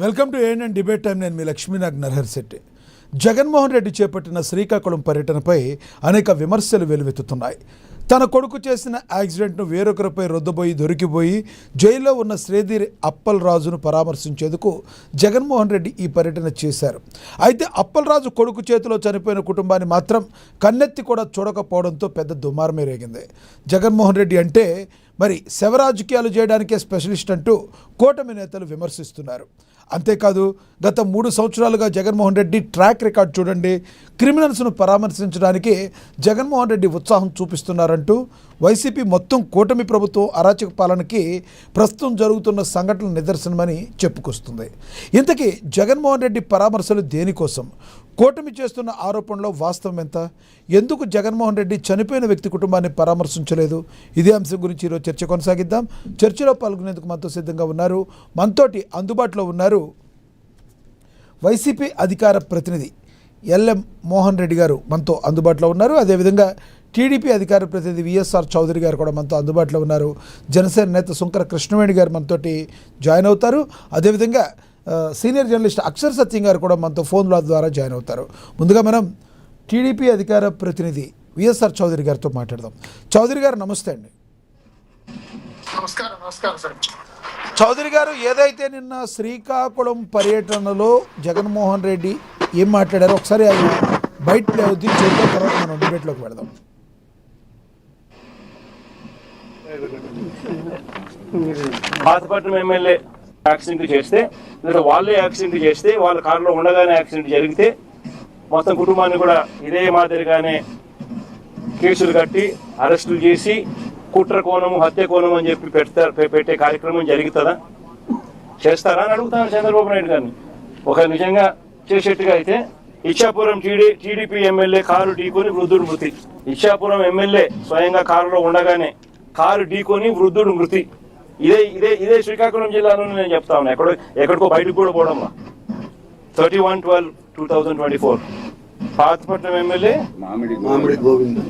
Welcome to ANN debate time. నేను మీ లక్ష్మీనాగ్ నరహర్ శెట్టి. జగన్మోహన్ రెడ్డి చేపట్టిన శ్రీకాకుళం పర్యటనపై అనేక విమర్శలు వెలువెత్తుతున్నాయి. తన కొడుకు చేసిన యాక్సిడెంట్ను వేరొకరిపై రుద్దబోయి దొరికిపోయి జైల్లో ఉన్న శ్రీధీర్ అప్పల్రాజును పరామర్శించేందుకు జగన్మోహన్ రెడ్డి ఈ పర్యటన చేశారు. అయితే అప్పల్రాజు కొడుకు చేతిలో చనిపోయిన కుటుంబాన్ని మాత్రం కన్నెత్తి కూడా చూడకపోవడంతో పెద్ద దుమారమే రేగింది. జగన్మోహన్ రెడ్డి అంటే మరి శవ రాజకీయాలు చేయడానికే స్పెషలిస్ట్ అంటూ కూటమి నేతలు విమర్శిస్తున్నారు. అంతేకాదు గత 3 సంవత్సరాలుగా జగన్మోహన్ రెడ్డి ట్రాక్ రికార్డ్ చూడండి, క్రిమినల్స్ను పరామర్శించడానికి జగన్మోహన్ రెడ్డి ఉత్సాహం చూపిస్తున్నారంటూ వైసీపీ మొత్తం కూటమి ప్రభుత్వం అరాచక పాలనకి ప్రస్తుతం జరుగుతున్న సంఘటనల నిదర్శనమని చెప్పుకొస్తుంది. ఇంతకీ జగన్మోహన్ రెడ్డి పరామర్శలు దేనికోసం? కూటమి చేస్తున్న ఆరోపణలో వాస్తవం ఎంత? ఎందుకు జగన్మోహన్ రెడ్డి చనిపోయిన వ్యక్తి కుటుంబాన్ని పరామర్శించలేదు? ఇదే అంశం గురించి ఈరోజు చర్చ కొనసాగిద్దాం. చర్చలో పాల్గొనేందుకు మనతో సిద్ధంగా ఉన్నారు, మనతోటి అందుబాటులో ఉన్నారు వైసీపీ అధికార ప్రతినిధి ఎల్ఎం మోహన్ రెడ్డి గారు మనతో అందుబాటులో ఉన్నారు. అదేవిధంగా టీడీపీ అధికార ప్రతినిధి విఎస్ఆర్ చౌదరి గారు కూడా మనతో అందుబాటులో ఉన్నారు. జనసేన నేత సుంకర కృష్ణవేణి గారు మనతోటి జాయిన్ అవుతారు. అదేవిధంగా సీనియర్ జర్నలిస్ట్ అక్షర్ సత్యం గారు కూడా మనతో ఫోన్ల ద్వారా జాయిన్ అవుతారు. ముందుగా మనం టీడీపీ అధికార ప్రతినిధి విఎస్ఆర్ చౌదరి గారితో మాట్లాడదాం. చౌదరి గారు నమస్తే అండి. నమస్కారం సార్. చౌదరి గారు, ఏదైతే నిన్న శ్రీకాకుళం పర్యటనలో జగన్మోహన్ రెడ్డి ఏం మాట్లాడారో ఒకసారి ఆయన బయట అవుద్ది చూద్దాం, తర్వాత మనం డిబేట్లోకి వెళదాం. పాతపట్నం ఎమ్మెల్యే యాక్సిడెంట్ చేస్తే, లేదా వాళ్ళే యాక్సిడెంట్ చేస్తే, వాళ్ళ కారులో ఉండగానే యాక్సిడెంట్ జరిగితే మొత్తం కుటుంబాన్ని కూడా ఇదే మాదిరిగానే కేసులు కట్టి అరెస్టులు చేసి కుట్ర కోణము హత్య కోణం అని చెప్పి పెట్టే కార్యక్రమం జరుగుతుందా? చేస్తారా అని అడుగుతాను చంద్రబాబు నాయుడు గారిని. ఒక నిజంగా చేసేట్టుగా అయితే ఇచ్చాపురం టీడీపీ ఎమ్మెల్యే కారు ఢీకొని వృద్ధుడు మృతి. ఇచ్చాపురం ఎమ్మెల్యే స్వయంగా కారులో ఉండగానే కారు ఢీకొని వృద్ధుడు మృతి. ఇదే ఇదే ఇదే శ్రీకాకుళం జిల్లాలోనే నేను చెప్తా ఉన్నా. ఎక్కడికో బయటకు కూడా పోవడంలా. 31/12/2024 పాతపట్నం ఎమ్మెల్యే మామిడి గోవింద్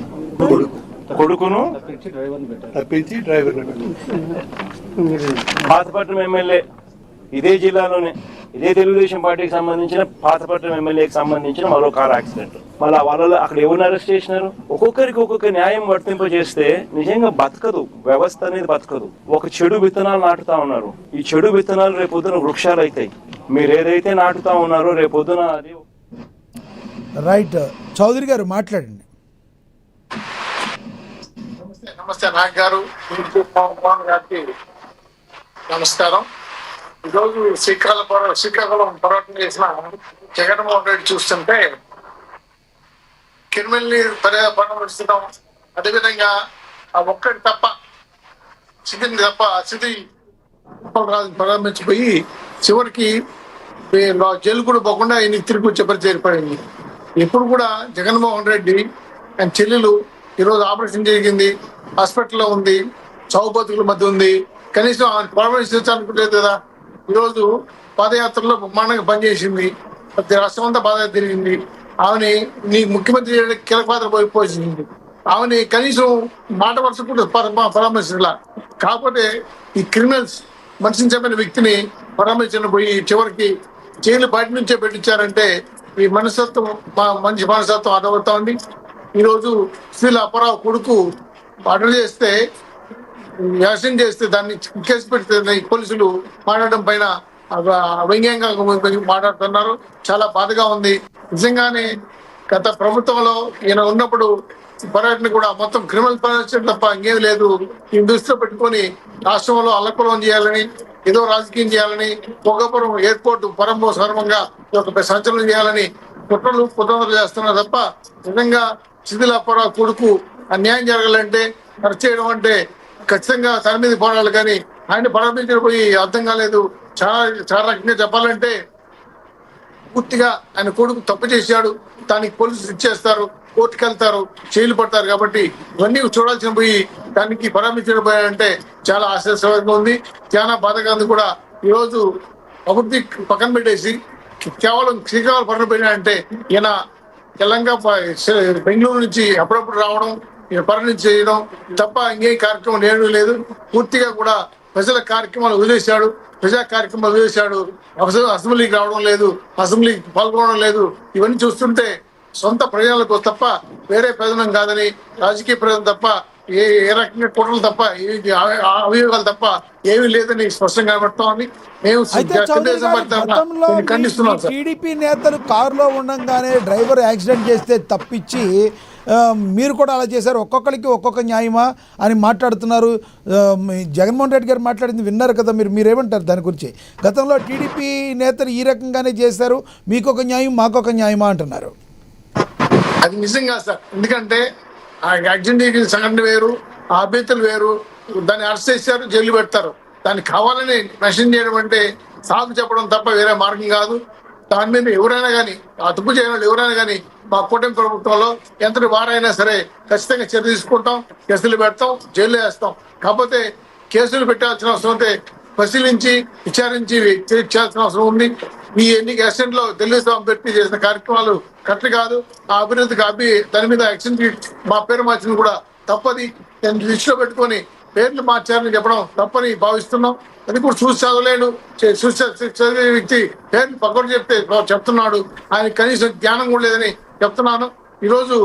కొడుకును తప్పించి డ్రైవర్. పాతపట్నం ఎమ్మెల్యే ఇదే జిల్లాలోనే ఇదే తెలుగుదేశం పార్టీకి సంబంధించిన పాతపట్నం ఎమ్మెల్యేకి సంబంధించిన మరో కార్ యాక్సిడెంట్. మళ్ళీ వాళ్ళలో అక్కడ ఎవరిని అరెస్ట్ చేసినారు? ఒక్కొక్కరికి ఒక్కొక్క న్యాయం వర్తింపజేస్తే నిజంగా బతకదు, వ్యవస్థ అనేది బతకదు. ఒక చెడు విత్తనాలు నాటుతా ఉన్నారు. ఈ చెడు విత్తనాలు రేపొద్దున వృక్షాలు అవుతాయి. మీరు ఏదైతే నాటుతా ఉన్నారో రేపొద్దున అది. రైట్, చౌదరి గారు మాట్లాడండి. నమస్తే నాగ్ గారు, గారికి నమస్కారం. ఈరోజు శ్రీకాకుళం పర్యటన చేసిన జగన్మోహన్ రెడ్డి చూస్తుంటే కిరిమిల్ని పరామర్శించడం, అదేవిధంగా ఆ ఒక్కటి తప్ప సిద్ధి ప్రారంభించిపోయి చివరికి జైలు కూడా పోకుండా ఆయన తిరిగి వచ్చే పరిస్థితి ఏర్పడింది. ఇప్పుడు కూడా జగన్మోహన్ రెడ్డి ఆయన చెల్లెలు ఈరోజు ఆపరేషన్ జరిగింది, హాస్పిటల్లో ఉంది, చావు బతుకుల మధ్య ఉంది. కనీసం ఆమె పరామర్శించాలనుకుంటలేదు కదా. ఈరోజు పాదయాత్రలో బ్రహ్మాండంగా పనిచేసింది, ప్రతి రాష్ట్రం అంతా పాదయాత్ర తిరిగింది. ఆమెని నీ ముఖ్యమంత్రి కీలక పాత్ర పోషించింది. ఆమెని కనీసం మాట వరుస కూడా పరామర్శించాల. కాకపోతే ఈ క్రిమినల్స్ మనిషిని చెప్పిన వ్యక్తిని పరామర్శించడం పోయి చివరికి జైలు బయట నుంచే పెట్టించారంటే ఈ మనస్తత్వం, మంచి మనస్తత్వం అర్థమవుతా ఉంది. ఈరోజు శ్రీల అప్పారావు కొడుకు మర్డర్ చేస్తే, యాక్సిడెంట్ చేస్తే దాన్ని కేసు పెడితే పోలీసులు మాట్లాడడం పైన వ్యంగ్యంగా మాట్లాడుతున్నారు. చాలా బాధగా ఉంది. నిజంగానే గత ప్రభుత్వంలో ఈయన ఉన్నప్పుడు పర్యటన కూడా మొత్తం క్రిమినల్ పర్యటన తప్ప ఇంకేం లేదు. ఈ దృష్టిలో పెట్టుకొని రాష్ట్రంలో అల్లకలం చేయాలని, ఏదో రాజకీయం చేయాలని, భోగాపురం ఎయిర్పోర్ట్ సర్వంగా ఒక సంచలనం చేయాలని కుట్రలు చేస్తున్నారు తప్ప నిజంగా శ్రీల అప్పారావు కొడుకు అన్యాయం జరగాలంటే ఖర్చు చేయడం అంటే ఖచ్చితంగా తన మీద పోరాడాలి. కానీ ఆయన పరామర్శించకపోయి అర్థం కాలేదు. చాలా రకంగా చెప్పాలంటే పూర్తిగా ఆయన కొడుకు తప్పు చేశాడు, దానికి పోలీసులు ఇచ్చేస్తారు, కోర్టుకు వెళ్తారు, జైలు పడతారు. కాబట్టి ఇవన్నీ చూడాల్సిన పోయి దానికి పరామర్శించకపోయాడంటే చాలా ఆశ్చర్యంగా ఉంది, చాలా బాధగా ఉంది కూడా. ఈరోజు అభివృద్ధి పక్కన పెట్టేసి కేవలం శ్రీకాకుళం పక్కన పెట్టాడంటే ఈయన తెలంగాణ బెంగళూరు నుంచి అప్పుడప్పుడు రావడం, పర్యటన చేయడం తప్ప ఇంకేం కార్యక్రమం ఏమీ లేదు. పూర్తిగా కూడా ప్రజల కార్యక్రమాలు వదిలేశాడు, ప్రజా కార్యక్రమాలు వదిలేశాడు. అసెంబ్లీకి రావడం లేదు, అసెంబ్లీకి పాల్గొనడం లేదు. ఇవన్నీ చూస్తుంటే సొంత ప్రయోజనాలకు తప్ప వేరే ప్రయోజనం కాదని, రాజకీయ ప్రయోజనం తప్ప ఏ రకంగా కుట్రలు తప్ప అభియోగాలు తప్ప ఏమీ లేదని స్పష్టంగా కనబడుతోంది. మేము అయితే చౌదరి గారు, గతంలో ఖండిస్తున్నాం సార్. టీడీపీ నేతలు కారులో ఉండగానే డ్రైవర్ యాక్సిడెంట్ చేస్తే తప్పించి మీరు కూడా అలా చేశారు, ఒక్కొక్కరికి ఒక్కొక్క న్యాయమా అని మాట్లాడుతున్నారు. జగన్మోహన్ రెడ్డి గారు మాట్లాడింది విన్నారు కదా, మీరేమంటారు దాని గురించి? గతంలో టీడీపీ నేతలు ఈ రకంగానే చేశారు, మీకొక న్యాయం మాకొక న్యాయమా అంటున్నారు. అది నిజం కాదు సార్. ఎందుకంటే ఆ యాక్సిడెంట్ సంఘటన వేరు, ఆ అభ్యర్థులు వేరు. దాన్ని అరెస్ట్ చేశారు, జైలు పెడతారు. దాన్ని కావాలని మెన్షన్ చేయడం అంటే సాగు చెప్పడం తప్ప వేరే మార్గం కాదు. దాని మీద ఎవరైనా కానీ, ఆ తప్పు చేయని వాళ్ళు ఎవరైనా కానీ మా కూటమి ప్రభుత్వంలో ఎంతటి వారైనా సరే ఖచ్చితంగా చర్య తీసుకుంటాం, కేసులు పెడతాం, జైలు వేస్తాం. కాకపోతే కేసులు పెట్టాల్సిన అవసరం అయితే పరిశీలించి విచారించి చేయాల్సిన అవసరం ఉంది. ఈ యాక్సిడెంట్ లో తెలుగుదేశం అభ్యర్థి చేసిన కార్యక్రమాలు కరెక్ట్ కాదు. ఆ అభివృద్ధికి దాని మీద యాక్సిడెంట్ మా పేరు మార్చింది కూడా తప్పది. నేను దృష్టిలో పెట్టుకొని పేర్లు మార్చారని చెప్పడం తప్పని భావిస్తున్నాం. అది కూడా చూసి చదవలేడు, చదివే వ్యక్తి పేర్లు పక్కన చెప్తున్నాడు. ఆయన కనీసం జ్ఞానం కూడా లేదని చెప్తున్నాను. ఈరోజు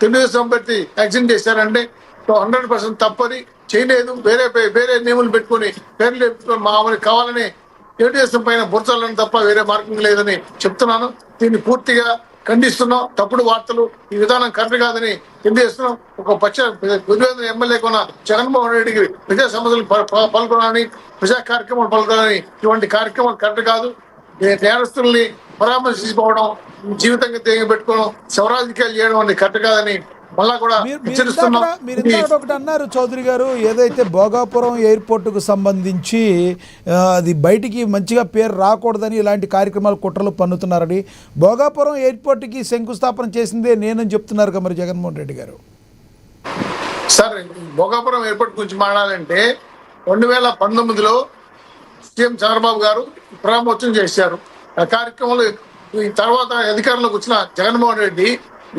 తెలుగుదేశం అభ్యర్థి యాక్సిడెంట్ చేశారంటే 100% తప్పది, చేయలేదు. వేరే నియమాలు పెట్టుకొని పేర్లు పెట్టుకొని మామూలు కావాలని తెలుగుదేశం పైన బుర్చాలని తప్ప వేరే మార్గం లేదని చెప్తున్నాను. దీన్ని పూర్తిగా ఖండిస్తున్నాం. తప్పుడు వార్తలు, ఈ విధానం కరెక్ట్ కాదని తెలియజేస్తున్నాం. ఒక గురువేంద్ర ఎమ్మెల్యే కొన్న జగన్మోహన్ రెడ్డికి ప్రజా సమస్యలు పాల్గొనాలని, ప్రజా కార్యక్రమాలు పాల్గొనాలని, ఇటువంటి కార్యక్రమాలు కరెక్ట్ కాదు. నేరస్తుల్ని పరామర్శించుకోవడం, జీవితంగా తేగ పెట్టుకోవడం, శవరాజకీయాలు చేయడం అనేది కరెక్ట్ కాదని మళ్ళా కూడా మీరు ఇందాక ఒకటి అన్నారు చౌదరి గారు, ఏదైతే భోగాపురం ఎయిర్పోర్టుకు సంబంధించి అది బయటికి మంచిగా పేరు రాకూడదని ఇలాంటి కార్యక్రమాలు కుట్రలు పన్నుతున్నారని. భోగాపురం ఎయిర్పోర్టుకి శంకుస్థాపన చేసిందే నేనని చెప్తున్నారు కదా మరి జగన్మోహన్ రెడ్డి గారు. సార్, భోగాపురం ఎయిర్పోర్ట్ గురించి మాట్లాడాలంటే 2019లో సీఎం చంద్రబాబు గారు ప్రారంభోత్సవం చేశారు. ఆ కార్యక్రమంలో ఈ తర్వాత అధికారంలోకి వచ్చిన జగన్మోహన్ రెడ్డి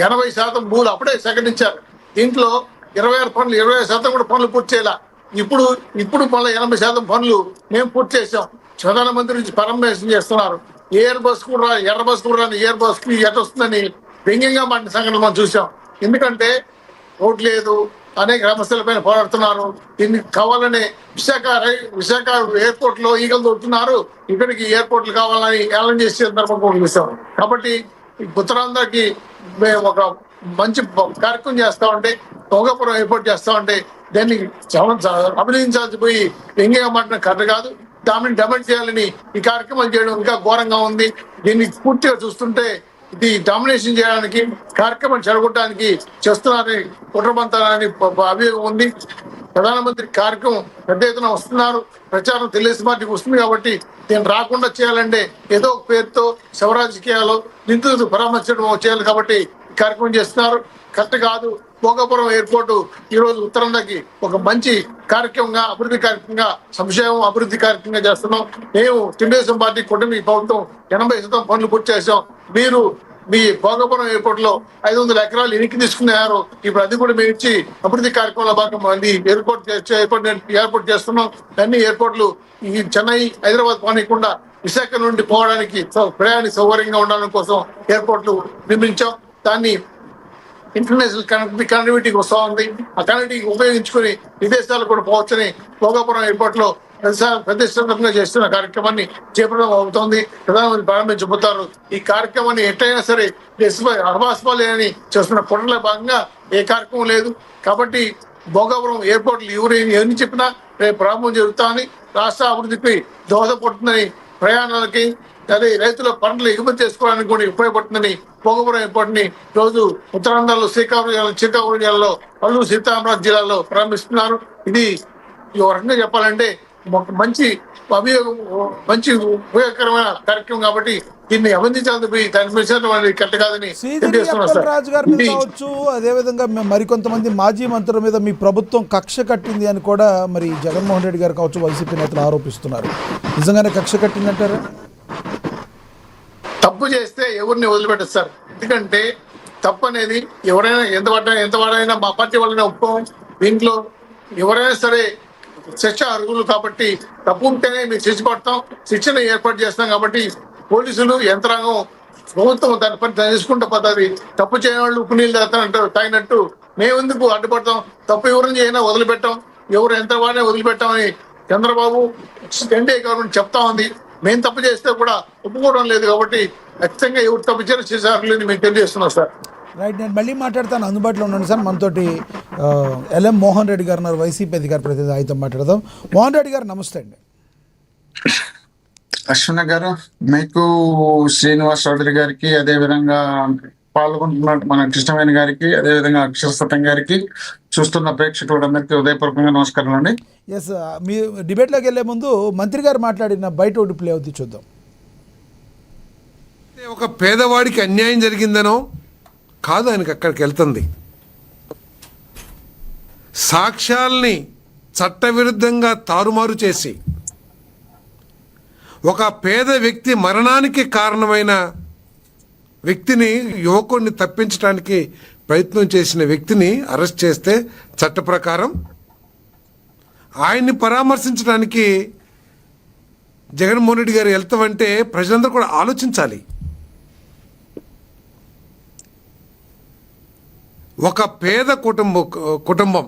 80% భూములు అప్పుడే సేకరించారు. దీంట్లో 26 పనులు, 25% కూడా పనులు పూర్తి చేయాల. ఇప్పుడు మళ్ళీ 80% పనులు మేము పూర్తి చేసాం. ప్రధానమంత్రి నుంచి పరామర్శం చేస్తున్నారు. ఎయిర్ బస్ కూడా ఎర్ర బస్ కూడా ఎయిర్ బస్ కి ఎట్ వస్తుందని వ్యంగ్యంగా మాట్లాడిన సంఘటన మనం చూసాం. ఎందుకంటే రోడ్ లేదు, అనేక సమస్యలపైన పోరాడుతున్నారు. దీన్ని కావాలని విశాఖ ఎయిర్పోర్ట్ లో ఈగలు దొరుకుతున్నారు, ఇక్కడికి ఎయిర్పోర్ట్లు కావాలని ఏలం చేసే సందర్భం చూసాం. కాబట్టి ఉత్తరాంధ్రకి మేము ఒక మంచి కార్యక్రమం చేస్తామంటే, భోగాపురం ఎయిర్పోర్ట్ చేస్తామంటే దాన్ని అభినందించాల్సి పోయి వ్యంగ్యంగా మాట్లాడిన కరెక్ట్ కాదు. దాన్ని డెమెంట్ చేయాలని ఈ కార్యక్రమం చేయడం ఇంకా ఘోరంగా ఉంది. దీన్ని పూర్తిగా చూస్తుంటే ఇది డామినేషన్ చేయడానికి, కార్యక్రమం చెడగొట్టడానికి చేస్తున్నారని కుట్రబంతాలని అభియోగం ఉంది. ప్రధానమంత్రి కార్యక్రమం పెద్ద ఎత్తున వస్తున్నారు, ప్రచారం తెలుగుదేశం పార్టీకి వస్తుంది. కాబట్టి దీన్ని రాకుండా చేయాలంటే ఏదో ఒక పేరుతో శవరాజకీయాలు నిందితులు పరామర్శించడం చేయాలి. కాబట్టి ఈ కార్యక్రమం చేస్తున్నారు, కరెక్ట్ కాదు. భోగాపురం ఎయిర్పోర్టు ఈ రోజు ఉత్తరాంధ్రకి ఒక మంచి కార్యక్రమంగా, అభివృద్ధి కార్యక్రమంగా, సంక్షేమం అభివృద్ధి కార్యక్రమంగా చేస్తున్నాం. మేము తెలుగుదేశం పార్టీ కూటమి ప్రభుత్వం 80% పనులు పూర్తి చేసాం. మీరు మీ భోగాపురం ఎయిర్పోర్ట్ లో 500 ఎకరాలు ఎనికి తీసుకున్నారు. ఇప్పుడు అది కూడా మేము ఇచ్చి అభివృద్ధి కార్యక్రమంలో భాగంగా ఎయిర్పోర్ట్ చేస్తున్నాం. అన్ని ఎయిర్పోర్ట్లు ఈ చెన్నై, హైదరాబాద్ పోనీయకుండా విశాఖ నుండి పోవడానికి ప్రయాణ సౌకర్యంగా ఉండడం కోసం ఎయిర్పోర్ట్లు నిర్మించాం. దాన్ని ఇంటర్నేషనల్ కనెక్టివిటీకి వస్తూ ఉంది. ఆ కనెక్టివిటీ ఉపయోగించుకుని విదేశాలకు కూడా పోవచ్చని భోగాపురం ఎయిర్పోర్ట్ లో ప్రతిష్టాత్మకంగా చేస్తున్న కార్యక్రమాన్ని చేపట్టడం అవుతోంది. ప్రధానమంత్రి ప్రారంభించబోతారు. ఈ కార్యక్రమాన్ని ఎట్టయినా సరే అభాస్పాలేని చేస్తున్న కుట్రలో భాగంగా ఏ కార్యక్రమం లేదు. కాబట్టి భోగాపురం ఎయిర్పోర్ట్లు ఎవరిని చెప్పినా రేపు ప్రారంభం జరుగుతామని, రాష్ట్ర అభివృద్ధికి దోహదపడుతుందని, ప్రయాణాలకి అదే రైతుల పంటలు ఎగుమతి చేసుకోవడానికి కూడా ఉపయోగపడుతుందని భోగాపురం ఎయిర్పోర్ట్ ని రోజు ఉత్తరాంధ్రలో శ్రీకాకుళం జిల్లాలో, అల్లూరు సీతారామరాజు జిల్లాలో ప్రారంభిస్తున్నారు. ఇది ఒక రకంగా చెప్పాలంటే మంచి ఉపయోగకరమైన కార్యక్రమం. కాబట్టి దీన్ని అభినందించాలని పోయి దాని కరెక్ట్ కాదని రాజు గారి మీద కావచ్చు, అదేవిధంగా మరికొంతమంది మాజీ మంత్రుల మీద మీ ప్రభుత్వం కక్ష కట్టింది అని కూడా మరి జగన్మోహన్ రెడ్డి గారు కావచ్చు, వైసీపీ నేతలు ఆరోపిస్తున్నారు. నిజంగానే కక్ష కట్టిందంటారా? తప్పు చేస్తే ఎవరిని వదిలిపెట్టదు సార్. ఎందుకంటే తప్పు అనేది ఎవరైనా ఎంత వాడైనా మా పార్టీ వాళ్ళైనా ఒప్పుకోం. దీంట్లో ఎవరైనా సరే శిక్ష అర్హులు కాబట్టి తప్పు ఉంటేనే మేము శిక్ష పడతాం, శిక్షణ ఏర్పాటు చేస్తాం. కాబట్టి పోలీసులు యంత్రాంగం ప్రభుత్వం దాని పని చేసుకుంటూ పోతుంది. తప్పు చేయని వాళ్ళు ఉప్పు నీళ్ళు తాగినట్టు మేము ఎందుకు అడ్డుపడతాం? తప్పు ఎవరిని చేయనా వదిలిపెట్టాం, ఎవరు ఎంత వాడినా వదిలిపెట్టామని చంద్రబాబు ఎన్డీఏ గవర్నమెంట్ చెప్తా ఉంది. మేము తప్పు చేస్తే కూడా ఒప్పుకోవడం లేదు. కాబట్టి ఖచ్చితంగా ఎవరు తప్పు చేశారు మేము తెలియజేస్తున్నాం సార్. రైట్, నేను మళ్ళీ మాట్లాడతాను. అందుబాటులో ఉన్నాను సార్. మనతోటి ఎల్ఎం మోహన్ రెడ్డి గారు ఉన్నారు, వైసీపీ అధికార ప్రతినిధి. ఆయనతో మాట్లాడదాం. మోహన్ రెడ్డి గారు నమస్తే అండి. అశ్విన గారు, మీకు శ్రీనివాస్ చౌదరి గారికి, అదేవిధంగా పాల్గొంటున్న మన కృష్ణవేణి గారికి, అదేవిధంగా అక్షర సత్యం గారికి, చూస్తున్న ప్రేక్షకులందరికీ ఉదయపూర్వకంగా నమస్కారం అండి. ఎస్, మీ డిబేట్లోకి వెళ్ళే ముందు మంత్రి గారు మాట్లాడిన బయట ఒకటి ప్లే అవుతుంది, చూద్దాం. ఒక పేదవాడికి అన్యాయం జరిగిందనో కాదు ఆయనకి అక్కడికి వెళ్తుంది. సాక్ష్యాల్ని చట్టవిరుద్ధంగా తారుమారు చేసి ఒక పేద వ్యక్తి మరణానికి కారణమైన వ్యక్తిని, యువకుడిని తప్పించడానికి ప్రయత్నం చేసిన వ్యక్తిని అరెస్ట్ చేస్తే చట్ట ప్రకారం ఆయన్ని పరామర్శించడానికి జగన్మోహన్ రెడ్డి గారు వెళ్తామంటే ప్రజలందరూ కూడా ఆలోచించాలి. ఒక పేద కుటుంబం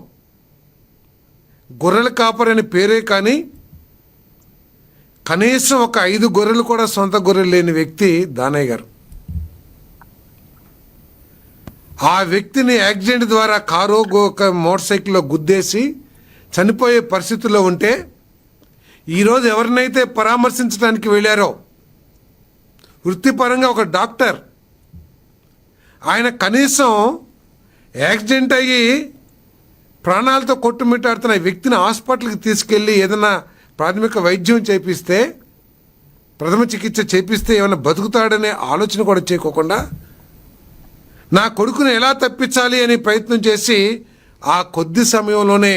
గొర్రెల కాపరి అని పేరే కానీ కనీసం ఒక 5 గొర్రెలు కూడా సొంత గొర్రెలు లేని వ్యక్తి దానయ్య గారు. ఆ వ్యక్తిని యాక్సిడెంట్ ద్వారా కారు మోటార్ సైకిల్లో గుద్దేసి చనిపోయే పరిస్థితుల్లో ఉంటే ఈరోజు ఎవరినైతే పరామర్శించడానికి వెళ్ళారో వృత్తిపరంగా ఒక డాక్టర్, ఆయన కనీసం యాక్సిడెంట్ అయ్యి ప్రాణాలతో కొట్టుమిట్టాడుతున్న వ్యక్తిని హాస్పిటల్కి తీసుకెళ్ళి ఏదైనా ప్రాథమిక వైద్యం చేపిస్తే, ప్రథమ చికిత్స చేపిస్తే ఏమైనా బతుకుతాడనే ఆలోచన కూడా చేయకోకుండా నా కొడుకుని ఎలా తప్పించాలి అని ప్రయత్నం చేసి ఆ కొద్ది సమయంలోనే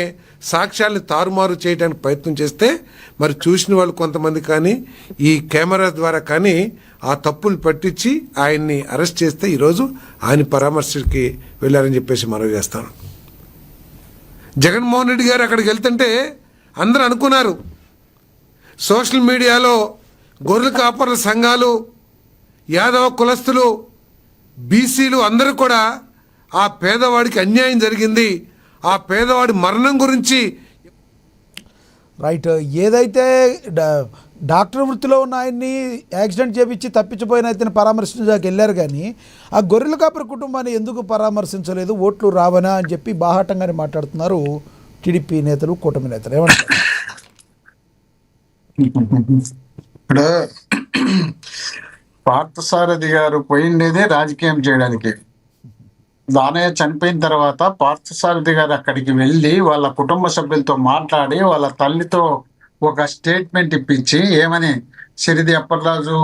సాక్ష్యాల్ని తారుమారు చేయడానికి ప్రయత్నం చేస్తే మరి చూసిన వాళ్ళు కొంతమంది కానీ ఈ కెమెరా ద్వారా కానీ ఆ తప్పుని పట్టించి ఆయన్ని అరెస్ట్ చేస్తే ఈరోజు ఆయన పరామర్శకి వెళ్ళారని చెప్పేసి మనవి చేస్తాను. జగన్మోహన్ రెడ్డి గారు అక్కడికి వెళ్తుంటే అందరూ అనుకున్నారు, సోషల్ మీడియాలో గొర్రెల కాపర్ల సంఘాలు, యాదవ కులస్తులు, బీసీలు అందరూ కూడా ఆ పేదవాడికి అన్యాయం జరిగింది, ఆ పేదవాడి మరణం గురించి. రైట్, ఏదైతే డాక్టర్ వృత్తిలో ఉన్న ఆయన్ని యాక్సిడెంట్ చేపించి తప్పించిపోయిన అయితే పరామర్శించడానికి వెళ్ళారు, కానీ ఆ గొర్రెల కాపరి కుటుంబాన్ని ఎందుకు పరామర్శించలేదు, ఓట్లు రావనా అని చెప్పి బాహాటంగానే మాట్లాడుతున్నారు టీడీపీ నేతలు, కూటమి నేతలు. ఏమంటారు? ఇప్పుడు పార్థసారథి గారు పోయిండేదే రాజకీయం చేయడానికి. దానయ్య చనిపోయిన తర్వాత పార్థసారథి గారు అక్కడికి వెళ్ళి వాళ్ళ కుటుంబ సభ్యులతో మాట్లాడి వాళ్ళ తల్లితో ఒక స్టేట్మెంట్ ఇప్పించి ఏమని, సిరిది అప్పర్రాజు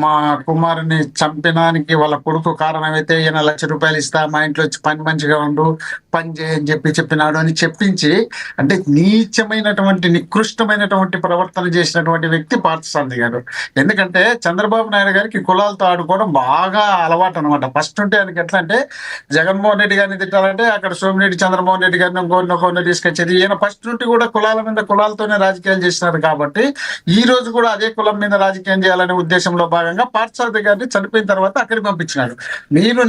మా కుమారుని చంపినానికి వాళ్ళ కొడుకు కారణమైతే ఈయన ₹1,00,000 ఇస్తా, మా ఇంట్లో వచ్చి పని మంచిగా ఉండు, పని చేయని చెప్పినాడు అని చెప్పించి, అంటే నీచమైనటువంటి నికృష్టమైనటువంటి ప్రవర్తన చేసినటువంటి వ్యక్తి పార్థసారథి గారు. ఎందుకంటే చంద్రబాబు నాయుడు గారికి కులాలతో ఆడుకోవడం బాగా అలవాటు అనమాట. ఫస్ట్ ఉంటే ఆయనకి ఎట్లా అంటే, జగన్మోహన్ రెడ్డి గారిని తిట్టాలంటే అక్కడ సోమిరెడ్డి చంద్రమోహన్ రెడ్డి గారిని ఇంకొన్ని తీసుకొచ్చేది. ఈయన ఫస్ట్ నుండి కూడా కులాల మీద కులాలతోనే రాజకీయాలు చేసినారు కాబట్టి ఈ రోజు కూడా అదే కులం మీద రాజకీయం చేయాలనే ఉద్దేశంలో భాగంగా పార్థసారథి గారిని చనిపోయిన తర్వాత అక్కడికి పంపించినాడు.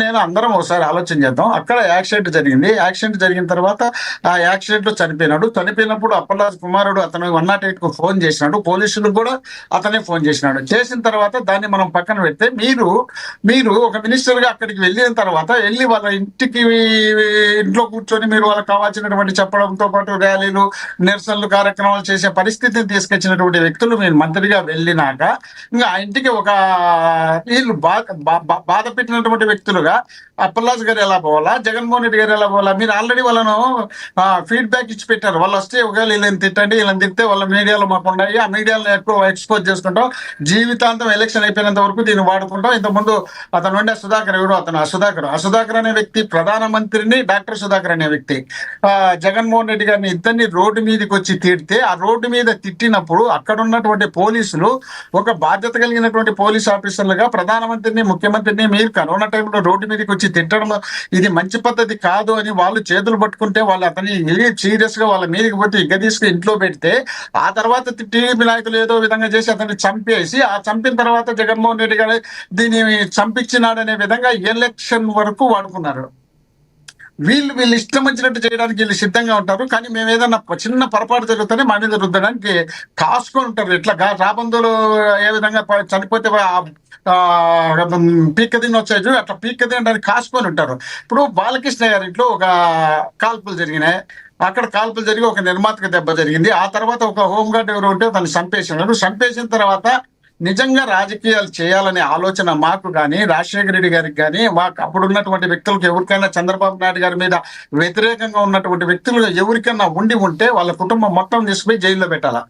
నేను అందరం ఒకసారి ఆలోచన చేద్దాం. అక్కడ యాక్సిడెంట్ జరిగింది. యాక్సిడెంట్ జరిగిన తర్వాత ఆ యాక్సిడెంట్ లో చనిపోయినాడు. చనిపోయినప్పుడు అప్పలరాజు కుమారుడు అతను 108 కు ఫోన్ చేసినాడు, పోలీసులకు కూడా అతనే ఫోన్ చేసినాడు. చేసిన తర్వాత దాన్ని మనం పక్కన పెడితే, మీరు ఒక మినిస్టర్ గా అక్కడికి వెళ్ళిన తర్వాత వెళ్ళి వాళ్ళ ఇంట్లో కూర్చొని మీరు వాళ్ళకి కావాల్సినటువంటి చెప్పడంతో పాటు ర్యాలీలు, నిరసనలు, కార్యక్రమాలు చేసే పరిస్థితిని తీసుకొచ్చినటువంటి వ్యక్తులు మీరు మంత్రిగా వెళ్ళినాక ఇంకా ఆ ఇంటికి ఒక వీళ్ళు బాధ పెట్టినటువంటి వ్యక్తులుగా అప్పల్లాజ్ గారు ఎలా పోవాలా, జగన్మోహన్ రెడ్డి గారు ఎలా పోవాలా? మీరు ఆల్రెడీ వాళ్ళను ఫీడ్బ్యాక్ ఇచ్చి పెట్టారు. వాళ్ళు వస్తే ఒకవేళ వీళ్ళని తిట్టండి, వీళ్ళని తిడితే వాళ్ళ మీడియాలో మాకు ఉన్నాయి, ఆ మీడియాలో ఎక్కువ ఎక్స్పోజ్ చేసుకుంటాం, జీవితాంతం ఎలక్షన్ అయిపోయినంత వరకు దీన్ని వాడుకుంటాం. ఇంతకుముందు అతను ఉండే సుధాకర్, ఎవరు అతను సుధాకర్ అనే వ్యక్తి ప్రధానమంత్రిని, డాక్టర్ సుధాకర్ అనే వ్యక్తి జగన్మోహన్ రెడ్డి గారిని ఇద్దరిని రోడ్డు మీదకి వచ్చి తిడితే, ఆ రోడ్డు మీద తిట్టినప్పుడు అక్కడ ఉన్నటువంటి పోలీసులు ఒక బాధ్యత కలిగినటువంటి పోలీస్ ఆఫీసర్లుగా ప్రధానమంత్రిని, ముఖ్యమంత్రిని మీరు కరోనా టైంలో రోడ్డు మీదకి వచ్చి తిట్టడం ఇది మంచి పద్ధతి కాదు అని వాళ్ళు చేతులు పట్టుకుంటే వాళ్ళు అతని సీరియస్ గా వాళ్ళ మీదకి పోతే తీసుకుని ఇంట్లో పెడితే ఆ తర్వాత టీడీపీ నాయకులు ఏదో విధంగా చేసి అతన్ని చంపేసి ఆ చంపిన తర్వాత జగన్మోహన్ రెడ్డి గారు దీన్ని చంపించినాడనే విధంగా ఎలక్షన్ వరకు వాడుకున్నారు. వీళ్ళు ఇష్టం వచ్చినట్టు చేయడానికి వీళ్ళు సిద్ధంగా ఉంటారు. కానీ మేము ఏదన్నా చిన్న పొరపాటు జరుగుతుంటే మా మీద రుద్దడానికి కాసుకొని ఉంటారు. ఇట్లా రాబందులు ఏ విధంగా చనిపోతే పీక్క తిని వచ్చాయి అట్లా పీక్క తినడానికి కాసుకొని ఉంటారు. ఇప్పుడు బాలకృష్ణ గారి ఇంట్లో ఒక కాల్పులు జరిగినాయి. అక్కడ కాల్పులు జరిగి ఒక నిర్మాతకు దెబ్బ జరిగింది. ఆ తర్వాత ఒక హోంగార్డ్ ఎవరు ఉంటే తను చంపేసినారు. చంపేసిన తర్వాత నిజంగా రాజకీయాలు చేయాలనే ఆలోచన మాకు కానీ రాజశేఖర రెడ్డి గారికి కానీ మాకు అప్పుడు ఉన్నటువంటి వ్యక్తులకు ఎవరికైనా చంద్రబాబు నాయుడు గారి మీద వ్యతిరేకంగా ఉన్నటువంటి వ్యక్తులు ఎవరికైనా ఉంటే వాళ్ళ కుటుంబం మొత్తం తీసుకుపోయి జైల్లో పెట్టాలా.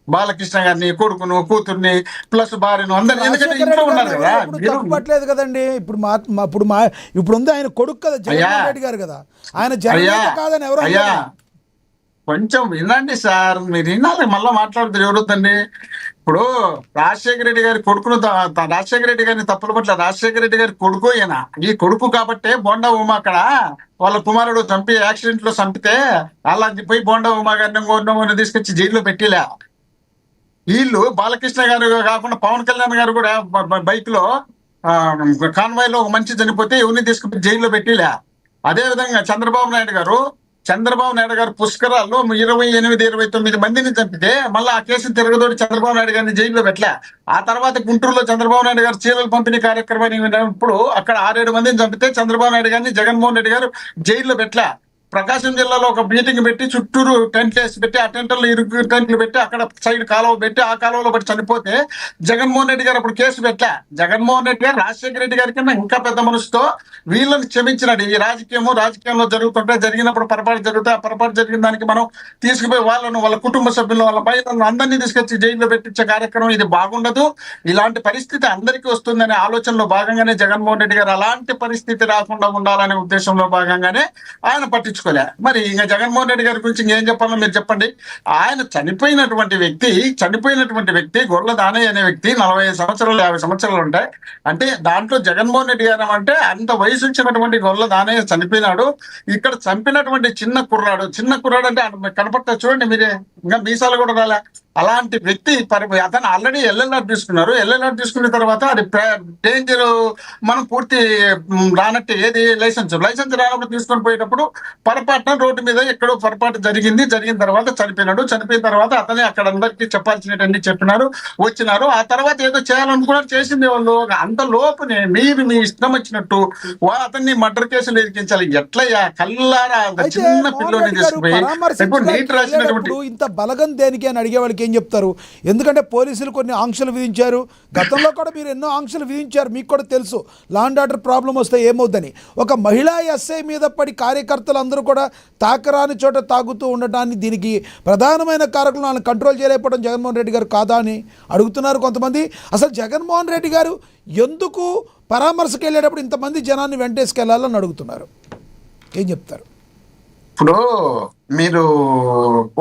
బాలకృష్ణ గారిని, కొడుకును, కూతుర్ని ప్లస్ భార్యను అందరినీ, ఎందుకంటే ఇంట్లో ఉన్నారు కదా. తప్పట్లేదు కదండి. ఇప్పుడు ఉంది ఆయన కొడుకు కదా జగన్మోహన్ రెడ్డి గారు కదా, ఆయన జగన్ కాదని ఎవరు అయ్యా కొంచెం వినండి సార్, మీరు వినాలి, మళ్ళీ మాట్లాడుతారు ఎవరుద్దండి. ఇప్పుడు రాజశేఖర రెడ్డి గారి కొడుకును రాజశేఖర రెడ్డి గారిని తప్పుల పట్ల రాజశేఖర రెడ్డి గారి కొడుకు ఈయన. ఈ కొడుకు కాబట్టే బోండా ఉమా అక్కడ వాళ్ళ కుమారుడు చంపి యాక్సిడెంట్ లో చంపితే అలా పోయి బోండా ఉమా గారిని తీసుకొచ్చి జైల్లో పెట్టిలే. వీళ్ళు బాలకృష్ణ గారు కాకుండా పవన్ కళ్యాణ్ గారు కూడా బైక్ లో కాన్వాయ్ లో ఒక మనిషి చనిపోతే ఎవరిని తీసుకుని జైల్లో పెట్టిలే. అదే విధంగా చంద్రబాబు నాయుడు గారు పుష్కరాల్లో 28-29 మందిని చంపితే మళ్ళీ ఆ కేసును తిరగదోడి చంద్రబాబు నాయుడు గారిని జైల్లో పెట్టలే. ఆ తర్వాత గుంటూరులో చంద్రబాబు నాయుడు గారు చీరల పంపిణీ కార్యక్రమాన్ని విన్నప్పుడు అక్కడ 6-7 మందిని చంపితే చంద్రబాబు నాయుడు గారిని జగన్మోహన్ రెడ్డి గారు జైల్లో పెట్టలే. ప్రకాశం జిల్లాలో ఒక మీటింగ్ పెట్టి చుట్టూరు టెంట్లు వేసి పెట్టి ఆ టెంట్లో ఇరుగు టెంట్లు పెట్టి అక్కడ సైడ్ కాలువ పెట్టి ఆ కాలువలో పట్టి చనిపోతే జగన్మోహన్ రెడ్డి గారు అప్పుడు కేసు పెట్టలే. జగన్మోహన్ రెడ్డి గారు రాజశేఖర రెడ్డి గారి కన్నా ఇంకా పెద్ద మనసుతో వీళ్ళని క్షమించినాడు. ఈ రాజకీయంలో జరిగినప్పుడు పొరపాటు జరిగితే ఆ పొరపాటు జరిగిన దానికి మనం తీసుకుపోయి వాళ్ళ కుటుంబ సభ్యులను, వాళ్ళ మహిళలను అందరినీ తీసుకొచ్చి జైల్లో పెట్టించే కార్యక్రమం ఇది బాగుండదు. ఇలాంటి పరిస్థితి అందరికీ వస్తుందనే ఆలోచనలో భాగంగానే జగన్మోహన్ రెడ్డి గారు అలాంటి పరిస్థితి రాకుండా ఉండాలనే ఉద్దేశంలో భాగంగానే ఆయన పట్టించుకోవాలి. మరి ఇంకా జగన్మోహన్ రెడ్డి గారి గురించి ఇంకేం చెప్పాలో మీరు చెప్పండి. ఆయన చనిపోయినటువంటి వ్యక్తి గొర్ల దానయ్య అనే వ్యక్తి 45 సంవత్సరాలు 50 సంవత్సరాలు ఉంటాయి. అంటే దాంట్లో జగన్మోహన్ రెడ్డి గారు అంటే అంత వయసు వచ్చినటువంటి గొర్ల దానయ్య చనిపోయినాడు. ఇక్కడ చంపినటువంటి చిన్న కుర్రాడు అంటే కనపడతా చూడండి మీరే, ఇంకా మీసాలు కూడా రాలే. అలాంటి వ్యక్తి అతను ఆల్రెడీ ఎల్ఎల్ఆర్ తీసుకున్నారు. ఎల్ఎల్ఆర్ తీసుకున్న తర్వాత అది డేంజర్, మనం పూర్తి రానట్టు ఏది లైసెన్స్ రానప్పుడు తీసుకొని పోయేటప్పుడు పొరపాటున రోడ్డు మీద ఎక్కడో పొరపాటు జరిగిన తర్వాత చనిపోయిన తర్వాత అతనే అక్కడ అందరికీ చెప్పాల్సినవన్నీ చెప్పినారు, వచ్చినారు. ఆ తర్వాత ఏదో చేయాలనుకున్నారు, చేసింది వాళ్ళు. అంత లోపునే మీరు మీ ఇష్టం వచ్చినట్టు అతన్ని మర్డర్ కేసులు ఎదిరించాలి. ఎట్లయ్యా కల్లారా చిన్న పిల్లని తీసుకుపోయి నీట్ రాసినటువంటి ఇంత బలగం దేనికి అని అడిగే వాళ్ళకి ఏం చెప్తారు? ఎందుకంటే పోలీసులు కొన్ని ఆంక్షలు విధించారు. గతంలో కూడా మీరు ఎన్నో ఆంక్షలు విధించారు, మీకు కూడా తెలుసు లా అండ్ ఆర్డర్ ప్రాబ్లం వస్తే ఏమవుద్దని. ఒక మహిళా ఎస్ఐ మీద పడి కార్యకర్తలు అందరూ కూడా తాకరాని చోట తాగుతూ ఉండటాన్ని దీనికి ప్రధానమైన కారకులు వాళ్ళని కంట్రోల్ చేయలేకపోవడం జగన్మోహన్ రెడ్డి గారు కాదా అని అడుగుతున్నారు కొంతమంది. అసలు జగన్మోహన్ రెడ్డి గారు ఎందుకు పరామర్శకు వెళ్ళేటప్పుడు ఇంతమంది జనాన్ని వెంటేసుకెళ్లాలని అడుగుతున్నారు, ఏం చెప్తారు? ఇప్పుడు మీరు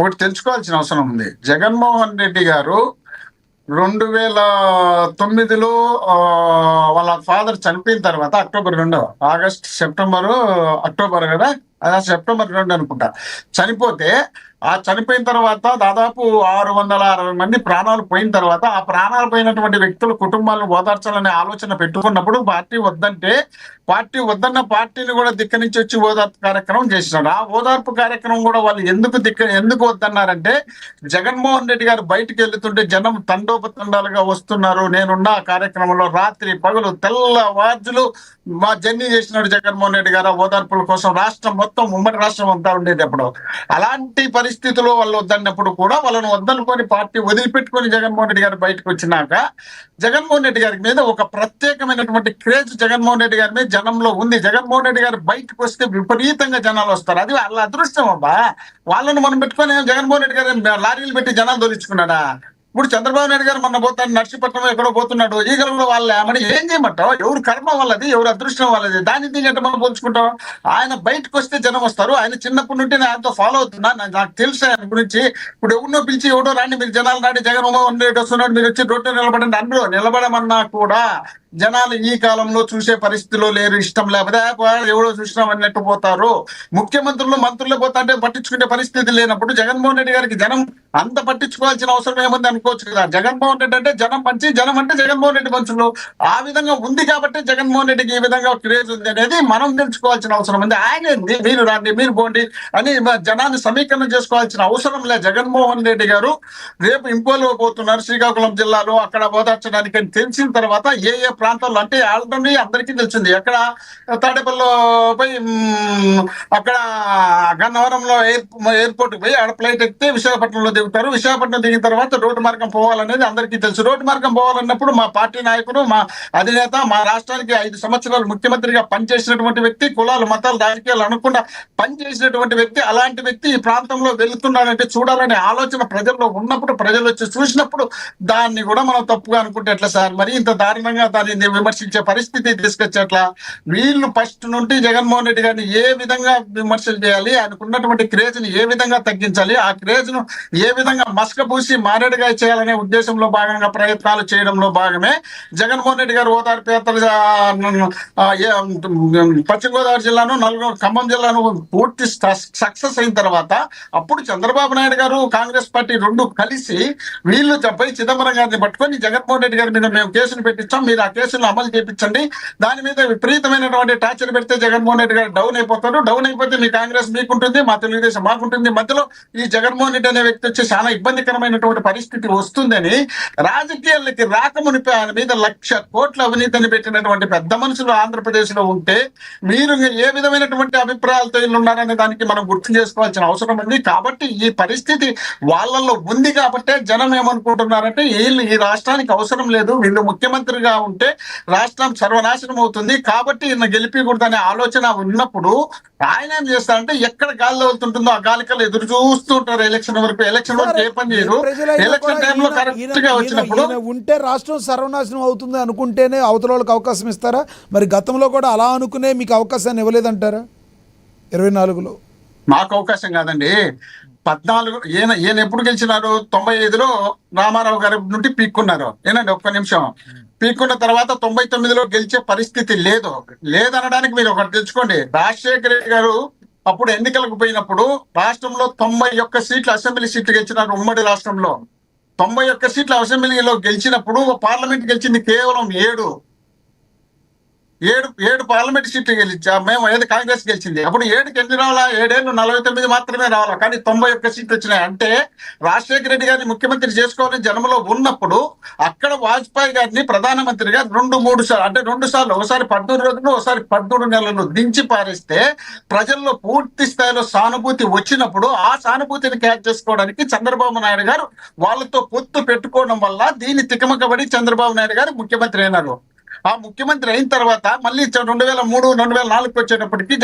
ఒకటి తెలుసుకోవాల్సిన అవసరం ఉంది. జగన్మోహన్ రెడ్డి గారు 2009లో వాళ్ళ ఫాదర్ చనిపోయిన తర్వాత అక్టోబర్ 2, అక్టోబర్ కదా, సెప్టెంబర్ 2 అనుకుంటా చనిపోతే, ఆ చనిపోయిన తర్వాత దాదాపు 660 మంది ప్రాణాలు పోయిన తర్వాత ఆ ప్రాణాలు పోయినటువంటి వ్యక్తుల కుటుంబాలను ఓదార్చాలనే ఆలోచన పెట్టుకున్నప్పుడు పార్టీ వద్దన్న పార్టీని కూడా దిక్క నుంచి వచ్చి ఓదార్పు కార్యక్రమం చేసినాడు. ఆ ఓదార్పు కార్యక్రమం కూడా వాళ్ళు ఎందుకు వద్దన్నారంటే జగన్మోహన్ రెడ్డి గారు బయటకు వెళ్తుంటే జనం తండోపతండాలుగా వస్తున్నారు. నేనున్న ఆ కార్యక్రమంలో రాత్రి పగలు తెల్లవార్జులు మా జర్నీ చేసినాడు జగన్మోహన్ రెడ్డి గారు ఓదార్పుల కోసం. రాష్ట్రం మొత్తం ఉమ్మడి రాష్ట్రం అంతా ఉండేటప్పుడు అలాంటి పరిస్థితుల్లో వాళ్ళు వద్దన్నప్పుడు కూడా వాళ్ళను వద్దనుకొని పార్టీ వదిలిపెట్టుకొని జగన్మోహన్ రెడ్డి గారు బయటకు వచ్చినాక జగన్మోహన్ రెడ్డి గారి మీద ఒక ప్రత్యేకమైనటువంటి క్రేజ్ జగన్మోహన్ రెడ్డి గారి మీద జనంలో ఉంది. జగన్మోహన్ రెడ్డి గారు బయటకు వస్తే విపరీతంగా జనాలు వస్తారు. అది వాళ్ళ అదృష్టం అబ్బా. వాళ్ళను మనం పెట్టుకొని జగన్మోహన్ రెడ్డి గారు లారీలు పెట్టి జనాలు తోలించుకున్నాడా? ఇప్పుడు చంద్రబాబు నాయుడు గారు మొన్న పోతాడు, నర్సీపట్నం ఎక్కడో పోతున్నాడు, ఈగలు కూడా వాళ్ళే. మరి ఏం చేయమంటావు? ఎవరు కర్మ వాళ్ళది, ఎవరు అదృష్టం వాళ్ళది, దాన్ని దీన్ని ఎట్లా మనం పోల్చుకుంటాం? ఆయన బయటకు వస్తే జనం వస్తారు. ఆయన చిన్నప్పటి నుండి నేను ఆయనతో ఫాలో అవుతున్నా, నాకు తెలుసు ఆయన గురించి. ఇప్పుడు ఎవరినో పిలిచి ఎవడో రాండి, మీరు జనాలు రాండి, జగన్మోహన్ రెడ్డి వస్తున్నాడు, మీరు వచ్చి రోడ్డు నిలబడండి అందరూ నిలబడమన్నా కూడా జనాలు ఈ కాలంలో చూసే పరిస్థితిలో లేరు. ఇష్టం లేకపోతే ఎవడో చూసినాం అన్నట్టు పోతారు. ముఖ్యమంత్రులు మంత్రులు పోతా అంటే పట్టించుకునే పరిస్థితి లేనప్పుడు జగన్మోహన్ రెడ్డి గారికి జనం అంత పట్టించుకోవాల్సిన అవసరం ఏముంది అనుకోవచ్చు కదా. జగన్మోహన్ రెడ్డి అంటే జనం మంచి, జనం అంటే జగన్మోహన్ రెడ్డి మనుషులు. ఆ విధంగా ఉంది కాబట్టి జగన్మోహన్ రెడ్డికి ఈ విధంగా క్రేజ్ ఉంది అనేది మనం తెలుసుకోవాల్సిన అవసరం ఉంది. ఆయన ఏంది, మీరు రాండి, మీరు పోండి అని జనాన్ని సమీకరణ చేసుకోవాల్సిన అవసరం లేదు. జగన్మోహన్ రెడ్డి గారు రేపు ఇంపోలో పోతున్నారు, శ్రీకాకుళం జిల్లాలో, అక్కడ ఓదార్చడానికి అని తెలిసిన తర్వాత ఏ ఏ ప్రాంతాల్లో అంటే ఆల్రెడీ అందరికీ తెలిసింది. ఎక్కడ తాడేపల్లిలో పోయి అక్కడ గన్నవరంలో ఎయిర్పోర్ట్ పోయి ఆడ ఫ్లైట్ ఎక్కితే విశాఖపట్నంలో దిగుతారు. విశాఖపట్నం దిగిన తర్వాత రోడ్డు మార్గం పోవాలనేది అందరికీ తెలుసు. రోడ్డు మార్గం పోవాలన్నప్పుడు మా పార్టీ నాయకుడు, మా అధినేత, మా రాష్ట్రానికి 5 సంవత్సరాలు ముఖ్యమంత్రిగా పనిచేసినటువంటి వ్యక్తి, కులాలు మతాలు రాజకీయాలు అనకుండా పనిచేసినటువంటి వ్యక్తి, అలాంటి వ్యక్తి ఈ ప్రాంతంలో వెళుతున్నాడంటే చూడాలనే ఆలోచన ప్రజల్లో ఉన్నప్పుడు, ప్రజలు వచ్చి చూసినప్పుడు దాన్ని కూడా మనం తప్పుగా అనుకుంటే ఎట్లా సార్? మరి ఇంత దారుణంగా దాన్ని విమర్శించే పరిస్థితి తీసుకొచ్చేట్లా? వీళ్ళు ఫస్ట్ నుండి జగన్మోహన్ రెడ్డి గారిని ఏ విధంగా విమర్శలు చేయాలి, ఆయనకున్నటువంటి క్రేజ్ ని ఏ విధంగా తగ్గించాలి, ఆ క్రేజ్ ను ఏ విధంగా మస్కపూసి మారేడుగా చేయాలనే ఉద్దేశంలో భాగంగా ప్రయత్నాలు చేయడంలో భాగమే జగన్మోహన్ రెడ్డి గారు ఓదార్పు యాత్ర పశ్చిమ గోదావరి జిల్లాను, ఖమ్మం జిల్లాను పూర్తి సక్సెస్ అయిన తర్వాత అప్పుడు చంద్రబాబు నాయుడు గారు, కాంగ్రెస్ పార్టీ రెండు కలిసి వీళ్ళు పై చిదంబరం గారిని పట్టుకొని జగన్మోహన్ రెడ్డి గారి మీద మేము కేసులు పెట్టించాం, మీరు ఆ కేసులను అమలు చేయించండి, దాని మీద విపరీతమైనటువంటి టార్చర్ పెడితే జగన్మోహన్ రెడ్డి గారు డౌన్ అయిపోతారు, డౌన్ అయిపోతే మీ కాంగ్రెస్ మీకుంటుంది, మా తెలుగుదేశం మాకుంటుంది, మధ్యలో ఈ జగన్మోహన్ రెడ్డి అనే వ్యక్తి వచ్చి చాలా ఇబ్బందికరమైనటువంటి పరిస్థితి వస్తుందని రాజకీయాలకి రాకమునిపై ఆయన మీద 1,00,000 కోట్ల అవినీతిని పెట్టినటువంటి పెద్ద మనుషులు ఆంధ్రప్రదేశ్ లో ఉంటే మీరు ఏ విధమైనటువంటి అభిప్రాయాలతో వీళ్ళు ఉన్నారనే దానికి మనం గుర్తు చేసుకోవాల్సిన అవసరం ఉంది. కాబట్టి ఈ పరిస్థితి వాళ్ళల్లో ఉంది కాబట్టే జనం ఏమనుకుంటున్నారంటే వీళ్ళు ఈ రాష్ట్రానికి అవసరం లేదు, వీళ్ళు ముఖ్యమంత్రిగా ఉంటే రాష్ట్రం సర్వనాశనం అవుతుంది కాబట్టి ఈయన గెలిపకూడదనే ఆలోచన ఉన్నప్పుడు ఆయన ఏం చేస్తారంటే ఎక్కడ గాలి తగులుతుంటుందో ఆ గాలికలు ఎదురు చూస్తూ ఉంటారు ఎలక్షన్ వరకు. ఎలక్షన్ వరకు ఏ పని చేయరు. ఎలక్షన్ టైంలో కరెక్ట్ గా వచ్చినప్పుడు ఉంటే రాష్ట్రం సర్వనాశనం అవుతుంది అనుకుంటేనే అవతల వాళ్ళకి అవకాశం ఇస్తారా? మరి గతంలో కూడా అలా అనుకునే మీకు అవకాశాన్ని ఇవ్వలేదంటారా? 24లో మాకు అవకాశం కాదండి. 14 ఈయన ఎప్పుడు గెలిచినారు? 95లో రామారావు గారి నుండి పీక్కున్నారు. ఏనండి ఒక్క నిమిషం. పీక్కున్న తర్వాత 99లో గెలిచే పరిస్థితి లేదనడానికి మీరు ఒకటి తెలుసుకోండి. రాజశేఖర రెడ్డి గారు అప్పుడు ఎన్నికలకు పోయినప్పుడు రాష్ట్రంలో 91 సీట్లు అసెంబ్లీ సీట్లు గెలిచినారు. ఉమ్మడి రాష్ట్రంలో 91 సీట్ల అసెంబ్లీలో గెలిచినప్పుడు పార్లమెంట్ గెలిచింది కేవలం 7 పార్లమెంట్ సీట్లు గెలిచా మేము. ఏది కాంగ్రెస్ గెలిచింది. అప్పుడు 7కి ఎన్ని రావాలా? 7 ఏళ్ళు 49 మాత్రమే రావాలా, కానీ 91 సీట్లు వచ్చినాయి. అంటే రాజశేఖర రెడ్డి గారిని ముఖ్యమంత్రి చేసుకోవాలని జనంలో ఉన్నప్పుడు అక్కడ వాజ్పేయి గారిని ప్రధానమంత్రిగా 2-3 సార్లు, అంటే 2 సార్లు, ఒకసారి 14 రోజులు, ఒకసారి 13 నెలలు దించి పారేస్తే ప్రజల్లో పూర్తి స్థాయిలో సానుభూతి వచ్చినప్పుడు ఆ సానుభూతిని క్యాచ్ చేసుకోవడానికి చంద్రబాబు నాయుడు గారు వాళ్ళతో పొత్తు పెట్టుకోవడం వల్ల దీన్ని తికమకబడి చంద్రబాబు నాయుడు గారు ముఖ్యమంత్రి అయినారు. ఆ ముఖ్యమంత్రి అయిన తర్వాత మళ్ళీ 2003, 2004 వచ్చేటప్పటికి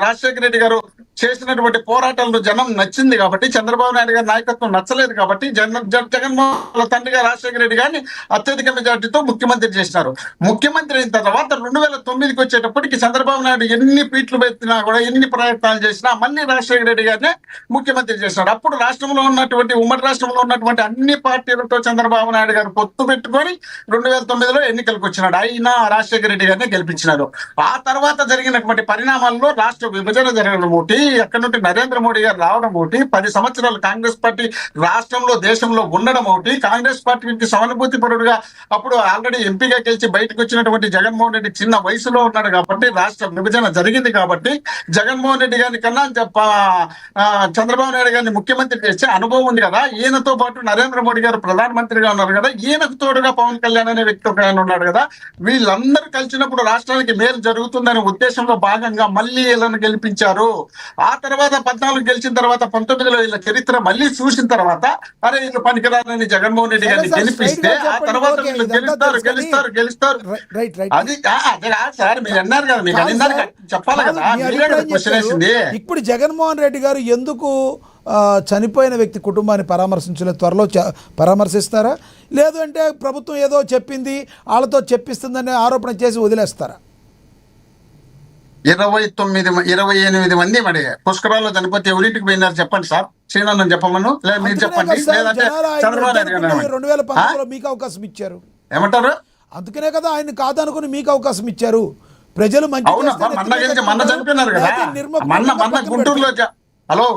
రాజశేఖర రెడ్డి గారు చేసినటువంటి పోరాటాలను జనం నచ్చింది కాబట్టి, చంద్రబాబు నాయుడు గారి నాయకత్వం నచ్చలేదు కాబట్టి జగన్మోహన్ తండ్రిగా రాజశేఖర రెడ్డి గారిని అత్యధిక మెజార్టీతో ముఖ్యమంత్రి చేసినారు. ముఖ్యమంత్రి అయిన తర్వాత 2009కి వచ్చేటప్పటికి చంద్రబాబు నాయుడు ఎన్ని పీట్లు పెట్టినా కూడా, ఎన్ని ప్రయత్నాలు చేసినా మళ్ళీ రాజశేఖర రెడ్డి గారిని ముఖ్యమంత్రి చేసినారు. అప్పుడు రాష్ట్రంలో ఉన్నటువంటి, ఉమ్మడి రాష్ట్రంలో ఉన్నటువంటి అన్ని పార్టీలతో చంద్రబాబు నాయుడు గారు పొత్తు పెట్టుకొని 2009లో ఎన్నికలకు వచ్చినాడు. అయినా రాజశేఖర రెడ్డి గారిని గెలిపించినారు. ఆ తర్వాత జరిగినటువంటి పరిణామాల్లో రాష్ట్ర విభజన జరగడం ఒకటి, అక్కడి నుండి నరేంద్ర మోడీ గారు రావడం ఒకటి, 10 సంవత్సరాలు కాంగ్రెస్ పార్టీ రాష్ట్రంలో దేశంలో ఉండడం ఒకటి, కాంగ్రెస్ పార్టీకి సానుభూతి పరుడుగా అప్పుడు ఆల్రెడీ ఎంపీగా గెలిచి బయటకు వచ్చినటువంటి జగన్మోహన్ రెడ్డి చిన్న వయసులో ఉన్నాడు కాబట్టి, రాష్ట్ర విభజన జరిగింది కాబట్టి జగన్మోహన్ రెడ్డి గారిని కన్నా చంద్రబాబు నాయుడు గారిని ముఖ్యమంత్రి చేసే అనుభవం ఉంది కదా. ఈయనతో పాటు నరేంద్ర మోడీ గారు ప్రధానమంత్రిగా ఉన్నారు కదా, ఈయనకు తోడుగా పవన్ కళ్యాణ్ అనే వ్యక్తి ఒక ఆయన ఉన్నాడు కదా. వీళ్ళందరూ కలిసినప్పుడు రాష్ట్రానికి మేలు జరుగుతుందనే ఉద్దేశంలో భాగంగా మళ్ళీ వీళ్ళని గెలిపించారు. ఆ తర్వాత 14 గెలిచిన తర్వాత 19లో వీళ్ళ చరిత్ర మళ్ళీ చూసిన తర్వాత అరే వీళ్ళు పనికిరాలని జగన్మోహన్ రెడ్డి గారిని గెలిపిస్తే ఆ తర్వాత వీళ్ళు గెలుస్తారు. అది సార్ మీరు అన్నారు కదా, మీకు అన్నారు చెప్పాలి కదా, క్వశ్చన్ వేసింది. ఇప్పుడు జగన్మోహన్ రెడ్డి గారు ఎందుకు చనిపోయిన వ్యక్తి కుటుంబాన్ని పరామర్శించలేదు, త్వరలో పరామర్శిస్తారా? లేదు అంటే ప్రభుత్వం ఏదో చెప్పింది వాళ్ళతో చెప్పిస్తుందనే ఆరోపణ చేసి వదిలేస్తారా? 28 మంది మరి పుష్కరాల్లో చనిపోతే ఎవరింటికి పోయినారు చెప్పండి సార్. శ్రీనందన్ చెప్పమను, లేదా మీరు చెప్పండి, లేదంటే చంద్రబాబు నాయుడు గారు 2019లో మీకు అవకాశం ఇచ్చారు. ఏమంటారు? అందుకనే కదా ఆయన కాదనుకుని మీకు అవకాశం ఇచ్చారు. ప్రజలు మంచి అవును, మొన్న చనిపోయినారు కదా. మొన్న గుంటూరులో హలో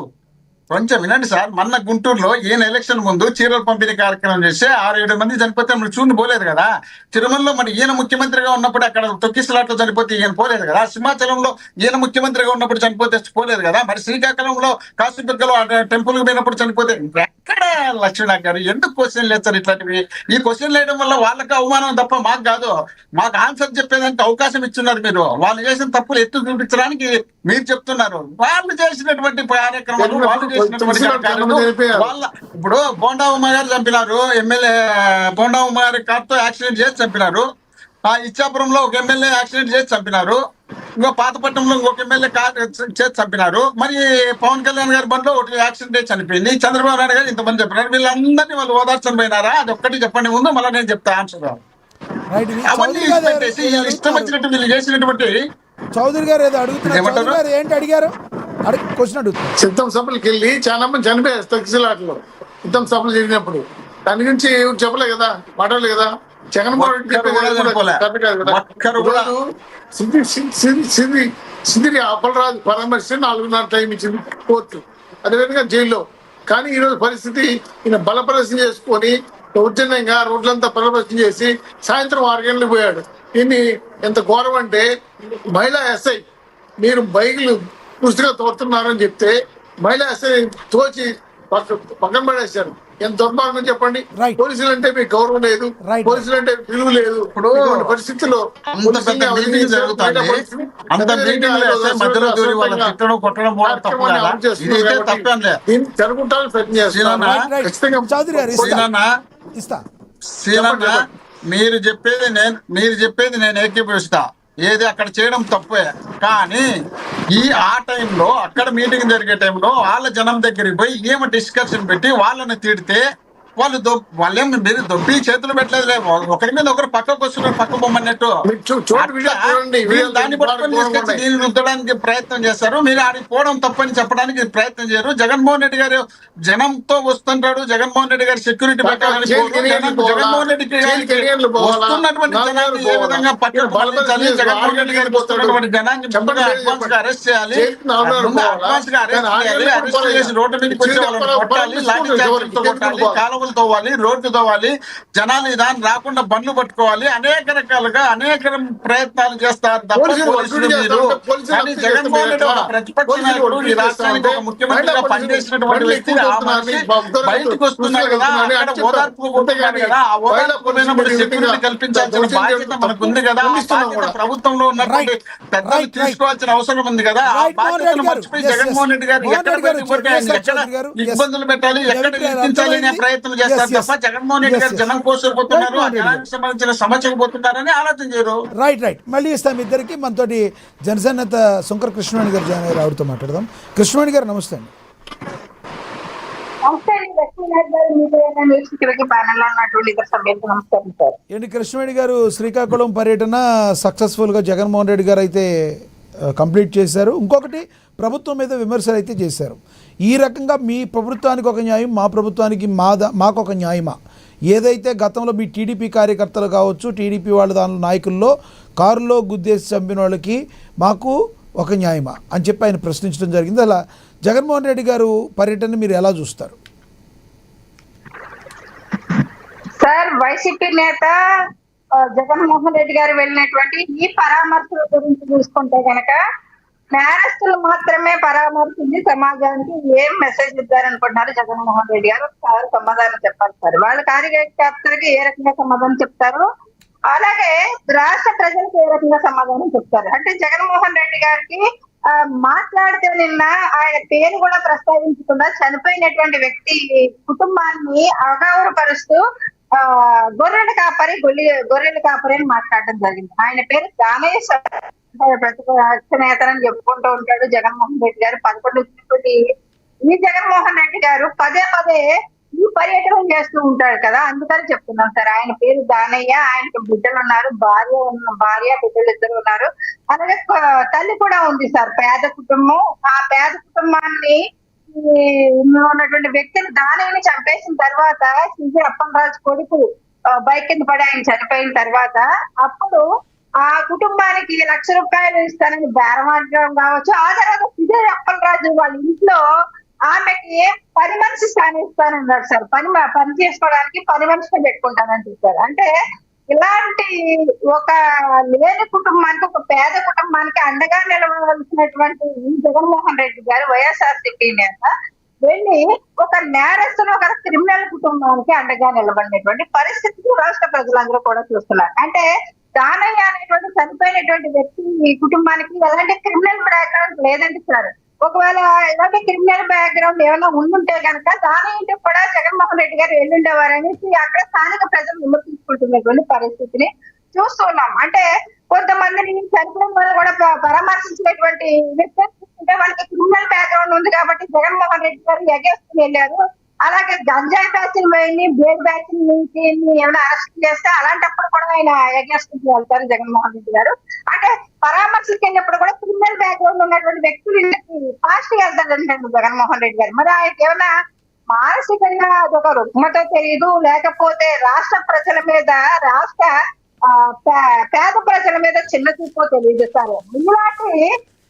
కొంచెం వినండి సార్. మొన్న గుంటూరులో ఈయన ఎలక్షన్ ముందు చీరలు పంపిణీ కార్యక్రమం చేస్తే 6-7 మంది చనిపోతే మీరు చూని పోలేదు కదా. తిరుమలలో మరి ఈయన ముఖ్యమంత్రిగా ఉన్నప్పుడు అక్కడ తొక్కిసలాట్లో చనిపోతే ఈయన పోలేదు కదా. సింహాచలంలో ఈయన ముఖ్యమంత్రిగా ఉన్నప్పుడు చనిపోతే పోలేదు కదా. మరి శ్రీకాకుళంలో కాశీదుర్గలో టెంపుల్కి పోయినప్పుడు చనిపోతే ఎక్కడ లక్ష్మీనాథ్ గారు ఎందుకు క్వశ్చన్ లేదు ఇట్లాంటివి? ఈ క్వశ్చన్ వేయడం వల్ల వాళ్ళకి అవమానం తప్ప మాకు కాదు. మాకు ఆన్సర్ చెప్పేదానికి అవకాశం ఇస్తున్నారు మీరు. వాళ్ళు చేసిన తప్పులు ఎత్తు చూపించడానికి మీరు చెప్తున్నారు. వాళ్ళు చేసినటువంటి కార్యక్రమాలు, వాళ్ళు చేసినటువంటి వాళ్ళ ఇప్పుడు బోండా ఉమ్మ గారు చంపినారు, ఎమ్మెల్యే బోండా ఉమ్మ గారి కార్తో యాక్సిడెంట్ చేసి చంపినారు. ఇచ్చాపురంలో ఒక ఎమ్మెల్యే యాక్సిడెంట్ చేసి చంపినారు. ఇంకో పాతపట్నంలో ఇంకొక ఎమ్మెల్యే కార్ చేసి చంపినారు. మరి పవన్ కళ్యాణ్ గారి బండిలో ఒకటి యాక్సిడెంట్ చేసి చనిపోయింది. చంద్రబాబు నాయుడు గారు ఇంతమంది చెప్పినారు. వీళ్ళందరినీ వాళ్ళు ఓదార్చని పోయినారా? అది ఒక్కటి చెప్పండి ముందు, మళ్ళీ నేను చెప్తా ఆన్సర్. అవన్నీ పెట్టేసి ఇష్టం వచ్చినట్టు వీళ్ళు చేసినటువంటి చౌదరి గారు ఏదో అడుగుతున్నారు. ఏంటి అడిగారు? క్వశ్చన్ అడుగుతున్నారు. సిద్ధం సభలకు వెళ్ళి చాలా మంది చనిపోయారు తొక్కిసలాటలో. సిద్ధం సభలు జరిగినప్పుడు దాని గురించి చెప్పలే కదా, మాట్లాడలేదు కదా. జగన్మోహన్ రెడ్డి సిద్దిరి అప్పలరాజు పరామర్శిస్తే 4.5 టైం ఇచ్చింది కోర్టు, అదేవిధంగా జైల్లో. కానీ ఈరోజు పరిస్థితి ఈయన బలప్రదర్శన చేసుకొని దౌర్జన్యంగా రోడ్లంతా బలప్రదర్శన చేసి సాయంత్రం 6 గంటలకు పోయాడు. దీన్ని ఎంత ఘోరం అంటే, మహిళా ఎస్ఐ మీరు బైకులు పుస్తగా తోడుతున్నారని చెప్తే మహిళా ఎస్ఐ తోచి పక్కన పడేశారు. ఎంత దుర్మార్గం చెప్పండి. పోలీసులు అంటే మీకు గౌరవం లేదు, పోలీసులు అంటే విలువ లేదు. ఇప్పుడు పరిస్థితుల్లో జరుగుంటారని ప్రయత్నం చేస్తున్నారు. మీరు చెప్పేది నేను ఏకీభవిస్తా. ఏది అక్కడ చేయడం తప్పే, కానీ ఆ టైంలో అక్కడ మీటింగ్ జరిగే టైంలో వాళ్ళ జనం దగ్గరికి పోయి ఏమో డిస్కషన్ పెట్టి వాళ్ళని తిడితే వాళ్ళేం మీరు దొబ్బి చేతులు పెట్టలేదు. ఒకరి మీద ఒకరు పక్కకు వస్తున్నారు, పక్క బొమ్మన్నట్టు. దాన్ని పట్టుకొని తీసుకొచ్చి దీన్ని రుద్దడానికి ప్రయత్నం చేస్తారు. మీరు ఆడికి పోవడం తప్పని చెప్పడానికి ప్రయత్నం చేయరు. జగన్మోహన్ రెడ్డి గారు జనంతో వస్తుంటాడు. జగన్మోహన్ రెడ్డి గారు సెక్యూరిటీ పెట్టాలని జగన్మోహన్ రెడ్డి వస్తున్నటువంటి జనాన్ని ఏ విధంగా పక్కన పాలించాలి, జగన్మోహన్ రెడ్డి గారికి వస్తున్నటువంటి జనాన్ని అడ్వాన్స్ గా అరెస్ట్ చేయాలి, అడ్వాన్స్ గా అరెస్ట్ చేసి రోడ్డు మీదకి వచ్చి వాళ్ళని కొట్టాలి, లాఠీ చార్జీలతో కొట్టాలి, కాలువలు తోవాలి, రోడ్డు తోవాలి, జనాలు దాన్ని రాకుండా బండ్లు పట్టుకోవాలి, అనేక రకాలుగా అనేక ప్రయత్నాలు చేస్తారు తప్ప పోలీసులు మీరు. కానీ జగన్మోహన్ రెడ్డి ఒక ప్రతిపక్ష నాయకుడు, ఈ రాష్ట్రానికి ఒక ముఖ్యమంత్రిగా పనిచేసినటువంటి వ్యక్తి, ఆ మనిషి బయటకు వస్తున్నారు కదా, అక్కడ ఓదార్పు పోతున్నారు కదా. ఆ ఓదార్పు పోయినప్పుడు సెక్యూరిటీ కల్పించాల్సిన బాధ్యత మనకు ఉంది కదా. ఆ బాధ్యత ప్రభుత్వంలో ఉన్నటువంటి పెద్దలు తీసుకోవాల్సిన అవసరం ఉంది కదా. ఆ బాధ్యతను మర్చిపోయి జగన్మోహన్ రెడ్డి గారు ఎక్కడ బయటకు ఎక్కడ ఇబ్బందులు పెట్టాలి, ఎక్కడ ఇరికించాలి అనే ప్రయత్నం చేస్తారు తప్ప జగన్మోహన్ రెడ్డి గారు జనం కోసపోతున్నారు, జనానికి సంబంధించిన సమస్యకు పోతున్నారని ఆలోచన చేయరు. రైట్ మళ్ళీ ఇస్తాం ఇద్దరికి. మనతోటి జనసేన నేత శంకర్ కృష్ణవేణి గారు జాయిన్ అయ్యారు, ఆవిడతో మాట్లాడదాం. కృష్ణవేణి గారు నమస్తే అండి. ఏంటి కృష్ణవేణి గారు, శ్రీకాకుళం పర్యటన సక్సెస్ఫుల్గా జగన్మోహన్ రెడ్డి గారు అయితే కంప్లీట్ చేశారు. ఇంకొకటి ప్రభుత్వం మీద విమర్శలు అయితే చేశారు. ఈ రకంగా మీ ప్రభుత్వానికి ఒక న్యాయం, మా ప్రభుత్వానికి మాకు ఒక న్యాయమా? ఏదైతే గతంలో మీ టీడీపీ కార్యకర్తలు కావచ్చు, టీడీపీ వాళ్ళ దాని నాయకుల్లో కారులో గుద్దేసి చంపిన వాళ్ళకి మాకు ఒక న్యాయమా అని చెప్పి ఆయన ప్రశ్నించడం జరిగింది. అలా జగన్మోహన్ రెడ్డి గారు పర్యటన మీరు ఎలా చూస్తారు? సార్, వైసీపీ నేత జగన్మోహన్ రెడ్డి గారు వెళ్ళినటువంటి ఈ పరామర్శల గురించి చూసుకుంటే కనుక నేరస్తులు మాత్రమే పరామర్శించి సమాజానికి ఏం మెసేజ్ ఇద్దారనుకుంటున్నారు జగన్మోహన్ రెడ్డి గారు? ఒకసారి సమాధానం చెప్పాలి సార్. వాళ్ళ కార్యకర్తలకి ఏ రకంగా సమాధానం చెప్తారు, అలాగే రాష్ట్ర ప్రజలకు ఏ రకంగా సమాధానం చెప్తారు? అంటే జగన్మోహన్ రెడ్డి గారికి మాట్లాడితే నిన్న ఆయన పేరు కూడా ప్రస్తావించకుండా చనిపోయినటువంటి వ్యక్తి కుటుంబాన్ని అగౌరవపరుస్తూ గొర్రెల కాపరి అని మాట్లాడడం జరిగింది. ఆయన పేరు దానేష్, ప్రతిపక్ష నేతని చెప్పుకుంటూ ఉంటాడు జగన్మోహన్ రెడ్డి గారు. 11 వచ్చినటువంటి ఈ జగన్మోహన్ రెడ్డి గారు పదే పదే ఈ పర్యటన చేస్తూ ఉంటాడు కదా, అందుకని చెప్తున్నాం సార్. ఆయన పేరు దానయ్య, ఆయనకు బిడ్డలు ఉన్నారు, భార్య బిడ్డలు ఇద్దరు ఉన్నారు, అలాగే తల్లి కూడా ఉంది సార్. పేద కుటుంబం. ఆ పేద కుటుంబాన్ని ఇందులో ఉన్నటువంటి వ్యక్తిని దానయ్యని చంపేసిన తర్వాత సిజి అప్పలరాజు కొడుకు బైక్ కింద పడి ఆయన చనిపోయిన తర్వాత అప్పుడు ఆ కుటుంబానికి ₹1,00,000 ఇస్తానని బేరమాడడం కావచ్చు. ఆ తర్వాత సిజి అప్పలరాజు వాళ్ళ ఇంట్లో ఆమెకి పని మనిషి స్థానం ఇస్తానన్నారు సార్. పని చేసుకోవడానికి పని మనిషిని పెట్టుకుంటానని చెప్పారు. అంటే ఇలాంటి ఒక లేని కుటుంబానికి, ఒక పేద కుటుంబానికి అండగా నిలవలసినటువంటి ఈ జగన్మోహన్ రెడ్డి గారు వైఎస్ఆర్సీపీ నేత వెళ్ళి ఒక నేరస్తులు, ఒక క్రిమినల్ కుటుంబానికి అండగా నిలబడినటువంటి పరిస్థితిని రాష్ట్ర ప్రజలందరూ కూడా చూస్తున్నారు. అంటే దానయ్య అనేటువంటి చనిపోయినటువంటి వ్యక్తి ఈ కుటుంబానికి ఎలాంటి క్రిమినల్ బ్యాక్గ్రౌండ్ లేదండి సార్. ఒకవేళ ఇలాంటి క్రిమినల్ బ్యాక్గ్రౌండ్ ఏమైనా ఉండుంటే కనుక దాని ఇంటికి కూడా జగన్మోహన్ రెడ్డి గారు వెళ్ళుండేవారనేసి అక్కడ స్థానిక ప్రజలు విమర్శించుకుంటున్నటువంటి పరిస్థితిని చూస్తున్నాం. అంటే కొంతమందిని చనిపోయిన వాళ్ళు కూడా పరామర్శించినటువంటి వ్యక్తులు అంటే వాళ్ళకి క్రిమినల్ బ్యాక్గ్రౌండ్ ఉంది కాబట్టి జగన్మోహన్ రెడ్డి గారు ఎగేసుకుని వెళ్ళారు. అలాగే గంజాయి బ్యాచ్లు పోయి బేర్ బ్యాచ్ల నుంచి ఏమైనా అరెస్ట్ చేస్తే అలాంటప్పుడు కూడా ఆయన ఎగేసుకుంటూ వెళ్తారు జగన్మోహన్ రెడ్డి గారు. అంటే పరామర్శకి వెళ్ళినప్పుడు కూడా క్రిమినల్ బ్యాక్గ్రౌండ్ ఉన్నటువంటి వ్యక్తులు ఫాస్ట్ గా వెళ్తారంటే జగన్మోహన్ రెడ్డి గారు. మరి ఆయనకి ఏమైనా మానసికంగా అదొక రుగ్మత తెలియదు, లేకపోతే రాష్ట్ర ప్రజల మీద, రాష్ట్ర పేద ప్రజల మీద చిన్న చూపో తెలియదు సార్. ఇలాంటి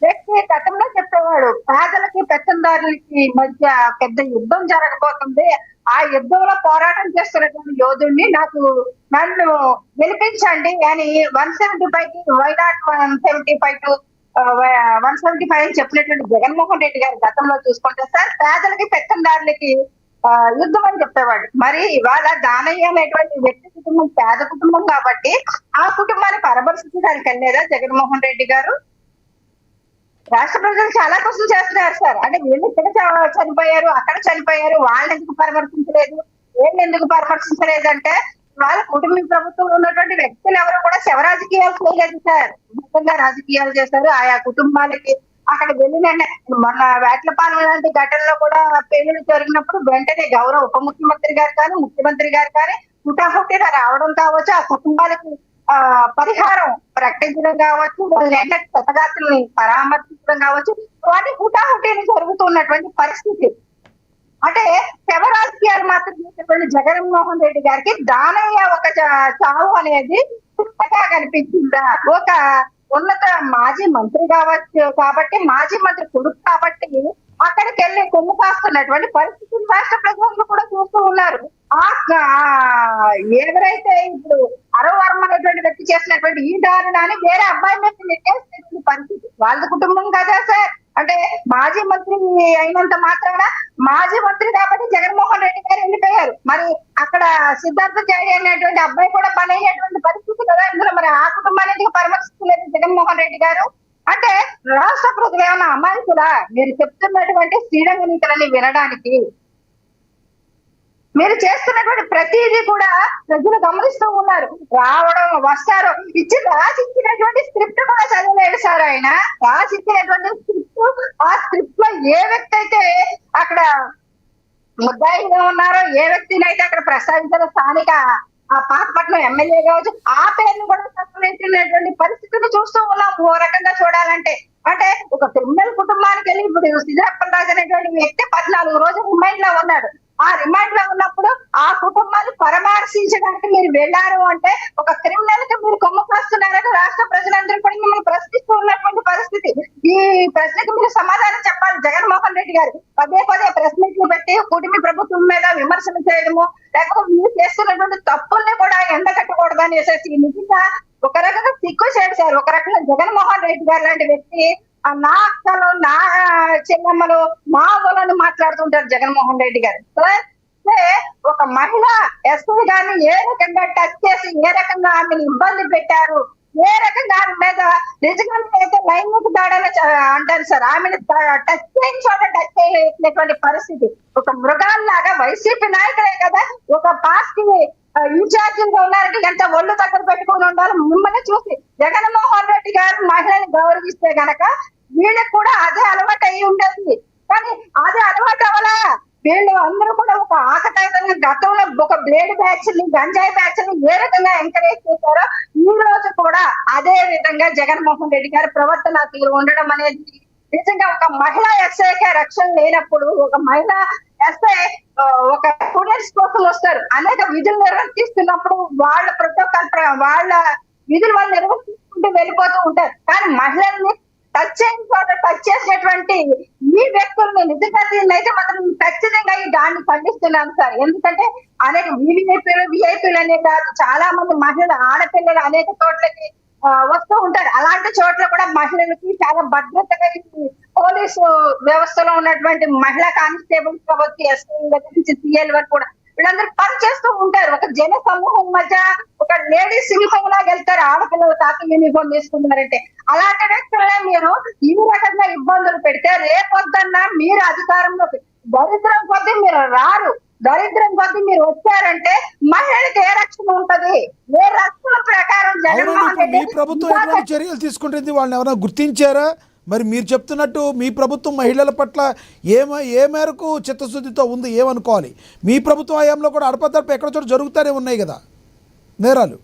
వ్యక్తి గతంలో చెప్పేవాడు పేదలకి పెత్తందారులకి మధ్య పెద్ద యుద్ధం జరగబోతుంది, ఆ యుద్ధంలో పోరాటం చేస్తున్నటువంటి యోధుడిని నన్ను గెలిపించండి అని 175కి వైనాట్ 175 to 175 అని చెప్పినటువంటి జగన్మోహన్ రెడ్డి గారు గతంలో చూసుకుంటే సార్ పేదలకి పెత్తందారులకి యుద్ధం అని చెప్పేవాడు. మరి ఇవాళ దానయ్య అనేటువంటి వ్యక్తి కుటుంబం పేద కుటుంబం కాబట్టి ఆ కుటుంబాన్ని పరామర్శించడానికి వెళ్ళలేదా జగన్మోహన్ రెడ్డి గారు? రాష్ట్ర ప్రజలు చాలా క్వశ్చన్ చేస్తున్నారు సార్. అంటే వీళ్ళు ఇక్కడ చనిపోయారు, అక్కడ చనిపోయారు, వాళ్ళని ఎందుకు పరామర్శించలేదు, వీళ్ళు ఎందుకు పరామర్శించలేదు అంటే వాళ్ళ కుటుంబ ప్రభుత్వంలో ఉన్నటువంటి వ్యక్తులు ఎవరు కూడా శవ రాజకీయాలు చేయలేదు సార్. ముఖ్యంగా రాజకీయాలు చేశారు. ఆయా కుటుంబాలకి అక్కడ వెళ్ళిన మొన్న వేట్లపాలెం లాంటి ఘటనలో కూడా పెళ్లిళ్ళు జరిగినప్పుడు వెంటనే గౌరవ ఉప ముఖ్యమంత్రి గారు కానీ ముఖ్యమంత్రి గారు కానీ హుటాహుటిన రావడం కావచ్చు, ఆ కుటుంబాలకి పరిహారం ప్రకటించడం కావచ్చు, వాళ్ళ క్షతగాత్రుల్ని పరామర్శించడం కావచ్చు, వాటి హుటాహుటిని జరుగుతున్నటువంటి పరిస్థితి. అంటే శవ రాజకీయాలు మాత్రం చేసేటువంటి జగన్మోహన్ రెడ్డి గారికి దానయ్య ఒక చావు అనేది చిన్నగా కనిపించిందా? ఒక ఉన్నత మాజీ మంత్రి కావచ్చు కాబట్టి, మాజీ మంత్రి కొడుకు కాబట్టి అక్కడికి వెళ్ళి కొమ్ము కాస్తున్నటువంటి పరిస్థితులు రాష్ట్ర ప్రజలు కూడా చూస్తూ ఉన్నారు. ఎవరైతే ఇప్పుడు అరవర్మ అనేటువంటి వ్యక్తి చేసినటువంటి ఈ దారుణాన్ని వేరే అబ్బాయి మీద నెట్టేసినటువంటి పరిస్థితి వాళ్ళ కుటుంబం కదా సార్. అంటే మాజీ మంత్రి అయినంత మాత్రాన మాజీ మంత్రి కాబట్టి జగన్మోహన్ రెడ్డి గారు వెళ్ళిపోయారు. మరి అక్కడ సిద్ధార్థ జయ అనేటువంటి అబ్బాయి కూడా పని అయినటువంటి పరిస్థితి కదా. ఇందులో మరి ఆ కుటుంబానికి పరామర్శించలేదు జగన్మోహన్ రెడ్డి గారు. అంటే రాష్ట్ర ప్రజలు ఏమైనా అమాయకులా? మీరు చెప్తున్నటువంటి శ్రీరంగ నీతులని వినడానికి మీరు చేస్తున్నటువంటి ప్రతిదీ కూడా ప్రజలు గమనిస్తూ ఉన్నారు. రావడం వస్తారు, రాసిచ్చినటువంటి స్క్రిప్ట్ కూడా చదివలేడు సార్ ఆయన. రాసిచ్చినటువంటి స్క్రిప్ట్, ఆ స్క్రిప్ట్ లో ఏ వ్యక్తి అయితే అక్కడ ముద్దాయిగా ఉన్నారో, ఏ వ్యక్తిని అయితే అక్కడ ప్రస్తావించారో, స్థానిక ఆ పాతపట్నం ఎమ్మెల్యే కావచ్చు, ఆ పేరును కూడా ప్రస్తావించినటువంటి పరిస్థితిని చూస్తూ ఉన్నాం. ఓ రకంగా చూడాలంటే అంటే ఒక క్రిమినల్ కుటుంబానికి వెళ్ళి ఇప్పుడు సిజి అప్పలరాజు అనేటువంటి వ్యక్తి 14 రోజులు రిమైండ్ లో ఉన్నాడు. ఆ రిమైండ్ లో ఉన్నప్పుడు ఆ కుటుంబాన్ని పరామర్శించడానికి మీరు వెళ్ళారు అంటే ఒక క్రిమినల్ కి మీరు కొమ్ము కాస్తున్నారని రాష్ట్ర ప్రజలందరూ కూడా మిమ్మల్ని ప్రశ్నిస్తూ ఉన్నటువంటి పరిస్థితి. ఈ ప్రశ్నకు మీరు సమాధానం చెప్పాలి జగన్మోహన్ రెడ్డి గారు. పదే పదే ప్రెస్ మీట్లు పెట్టి కుటుంబ ప్రభుత్వం మీద విమర్శలు చేయడము, లేకపోతే మీరు చేస్తున్నటువంటి తప్పుల్ని కూడా ఎండకట్టకూడదని వేసేసి నిజంగా ఒక రకంగా సిగ్గు చేశారు. ఒక రకంగా జగన్మోహన్ రెడ్డి గారు లాంటి వ్యక్తి నా అక్కలు, నా చెల్లమ్మలు, మా ఊళ్ళని మాట్లాడుతుంటారు జగన్మోహన్ రెడ్డి గారు. ఒక మహిళ ఎస్పీ గారిని ఏ రకంగా టచ్ చేసి ఏ రకంగా ఆమెను ఇబ్బంది పెట్టారు, ఏ రకంగా ఆమె మీద నిజంగా అయితే లైంగిక దాడని అంటారు సార్. ఆమెను టచ్ చేయని చోట టచ్ చేయలేటువంటి పరిస్థితి. ఒక మృగాల్లాగా వైసీపీ నాయకులే కదా ఒక పార్టీ ఇన్ఛార్జిగా ఉన్నారంటే ఎంత ఒళ్ళు దగ్గర పెట్టుకుని ఉండాలి. మిమ్మల్ని చూసి జగన్మోహన్ రెడ్డి గారు మహిళని గౌరవిస్తే గనక వీళ్ళకి కూడా అదే అలవాటు అయ్యి ఉండేది. కానీ అదే అలవాటు వీళ్ళు అందరూ కూడా ఒక ఆకతాయితంగా గతంలో ఒక బ్లేడ్ బ్యాచ్ ని గంజాయి బ్యాచ్ ని ఏ రకంగా ఎంకరేజ్ చేశారో ఈ రోజు కూడా అదే విధంగా జగన్మోహన్ రెడ్డి గారి ప్రవర్తన తీరు ఉండడం అనేది నిజంగా ఒక మహిళా ఎస్ఐకే రక్షణ లేనప్పుడు ఒక మహిళా ఎస్ఐ ఒక స్టూడెంట్స్ కోసం వస్తారు అనేక విధులు నిర్వర్తిస్తున్నప్పుడు వాళ్ళ ప్రోటోకాల్ వాళ్ళ విధులు వాళ్ళు నిర్వర్తించుకుంటూ వెళ్ళిపోతూ ఉంటారు. కానీ మహిళల్ని టచ్ చేసినటువంటి ఈ వ్యక్తుల్ని నిజంగా దీన్నైతే మాత్రం ఖచ్చితంగా దాన్ని ఖండిస్తున్నాను సార్. ఎందుకంటే అనేక విఐపీలు అనే కాదు, చాలా మంది మహిళలు ఆడపిల్లలు అనేక చోట్లకి వస్తూ ఉంటారు. అలాంటి చోట్ల కూడా మహిళలకి చాలా భద్రతగా పోలీసు వ్యవస్థలో ఉన్నటువంటి మహిళా కానిస్టేబుల్స్ కావచ్చు, ఎస్ఐ నుంచి సిఎల్ వరకు కూడా వీళ్ళందరూ పని చేస్తూ ఉంటారు. ఒక జన సమూహం మధ్య ఒక లేడీ సింహం లాగా వెళ్తారు ఆడపిల్లలు కాకి యూనిఫామ్ వేసుకున్నారంటే. అలాంటి వ్యక్తులనే మీరు ఈ రకంగా ఇబ్బందులు పెడితే రేపొద్దన్నా మీరు అధికారంలోకి దరిద్రం కొద్దీ మీరు రారు. దరిద్రం కొద్దీ మీరు వచ్చారంటే మహిళలకు ఏ రక్షణ ఉంటది? ఏ రక్షణ ప్రకారం జగన్మోహన్ మీ రెడ్డి ప్రభుత్వం ఎటువంటి చర్యలు తీసుకుంటుంది? వాళ్ళని ఎవరైనా గుర్తించారా? మరి మీరు చెప్తున్నట్టు మీ ప్రభుత్వం మహిళల పట్ల ఏ మేరకు చిత్తశుద్ధితో ఉంది ఏమనుకోవాలి? మీ ప్రభుత్వ హయాంలో కూడా అడపదడప ఎక్కడ చోట జరుగుతూనే ఉన్నాయి కదా నేరాలు.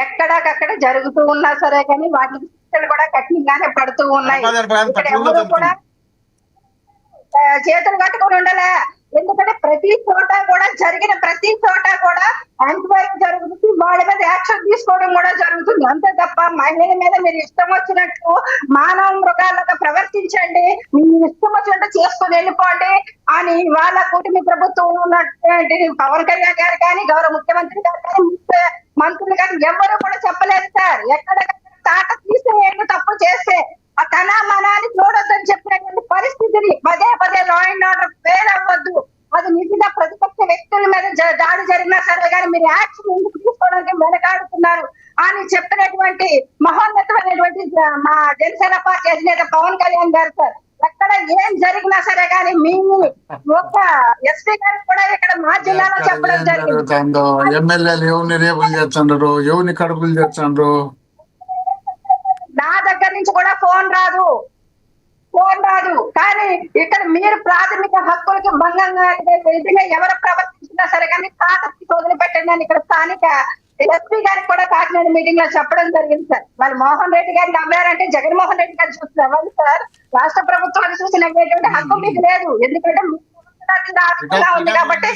ఎక్కడికక్కడ జరుగుతూ ఉన్నా సరే కానీ వాటికి శిక్షలు కూడా కఠినంగానే పడుతూ ఉన్నాయి. ఇక్కడ ఎవరు కూడా చేతులు కట్టుకొని ఉండలే. ఎందుకంటే ప్రతి చోట కూడా జరిగిన ప్రతి చోట కూడా ఎంక్వైరీ జరుగుతుంది, వాళ్ళ మీద యాక్షన్ తీసుకోవడం కూడా జరుగుతుంది. అంతే తప్ప మహిళల మీద మీరు ఇష్టం వచ్చినట్టు మానవ మృగాలుగా ప్రవర్తించండి, మీరు ఇష్టం వచ్చినట్టు చేసుకుని వెళ్ళిపోండి అని వాళ్ళ కుటుంబ ప్రభుత్వం ఉన్నటువంటి పవన్ కళ్యాణ్ గారు కానీ గౌరవ ముఖ్యమంత్రి గారు కానీ మంత్రులు కానీ ఎవరు కూడా చెప్పలేదు సార్. ఎక్కడెక్కడ తాట తీసేయండి తప్పు చేస్తే ఆ తన మనాన్ని చూడొద్దని చెప్పినటువంటి పరిస్థితిని పదే పదే లా అండ్ ఆర్డర్ ఫెయిల్ అవ్వద్దు. అది నిజంగా ప్రతిపక్ష వ్యక్తుల మీద దాడి జరిగినా సరే కానీ మీరు యాక్షన్ ఎందుకు తీసుకోవడానికి వెనకాడుతున్నారు అని చెప్పినటువంటి మహోన్నతమైనటువంటి మా జనసేన పార్టీ అధినేత పవన్ కళ్యాణ్ గారు సార్. ఎక్కడ ఏం జరిగినా సరే కానీ మీ ఒక్క ఎస్పీ గారు కూడా ఇక్కడ మా జిల్లాలో చెప్పడం జరిగింది. ఎమ్మెల్యేలు ఎవరిని రేపులు చేస్తున్నారు, ఎవరిని కడుపులు చేస్తున్నారు. నా దగ్గర నుంచి కూడా ఫోన్ రాదు కానీ ఇక్కడ మీరు ప్రాథమిక హక్కులకి భంగంగా విధంగా ఎవరు ప్రవర్తించినా సరే కానీ తాతకి వదిలిపెట్టండి అని ఇక్కడ స్థానిక ఎస్పీ గారికి కూడా కాకినాడ మీటింగ్ లో చెప్పడం జరిగింది సార్. వాళ్ళు మోహన్ రెడ్డి గారిని నమ్మారంటే జగన్మోహన్ రెడ్డి గారు చూసి నవ్వాలి సార్. రాష్ట్ర ప్రభుత్వాన్ని చూసి నవ్వేటువంటి హక్కు మీకు లేదు. ఎందుకంటే ఉంది కాబట్టి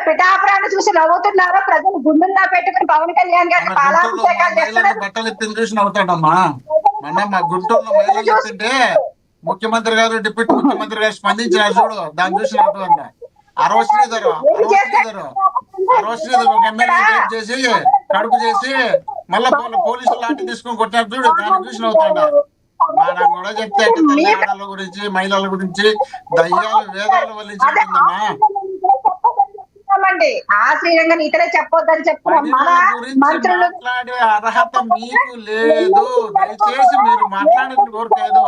పిఠాపురాన్ని చూసి నవ్వుతున్నారో ప్రజలు గుండెల్లో పెట్టుకుని పవన్ కళ్యాణ్ గారిని బట్టలు ఎత్తిన చూసి నవ్వుతాడమ్మా. మొన్న మా గుంటూరులో మహిళలు చెప్తుంటే ముఖ్యమంత్రి గారు డిప్యూటీ ముఖ్యమంత్రి గారు స్పందించారు చూడు, దాన్ని చూసి నవ్వుతుందా. అరవ శ్రీధర్ ఒక ఎమ్మెల్యే రేప్ చేసి కడుపు చేసి మళ్ళా పోలీసులు లాంటి తీసుకొని కొట్టారు చూడు, దాన్ని చూసి నవ్వుతాడా. మనం కూడా చెప్తే తల్లి ఆడల గురించి మహిళల గురించి దయ్యాలు వేదాలు వల్లించుకుంటుందమ్మా. ఆశ్రయంగా ఇతరే చెప్పొద్దని చెప్తున్నారు. మాట్లాడే అర్హత మీకు లేదు. దయచేసి మీరు మాట్లాడేది కోరుకోదు.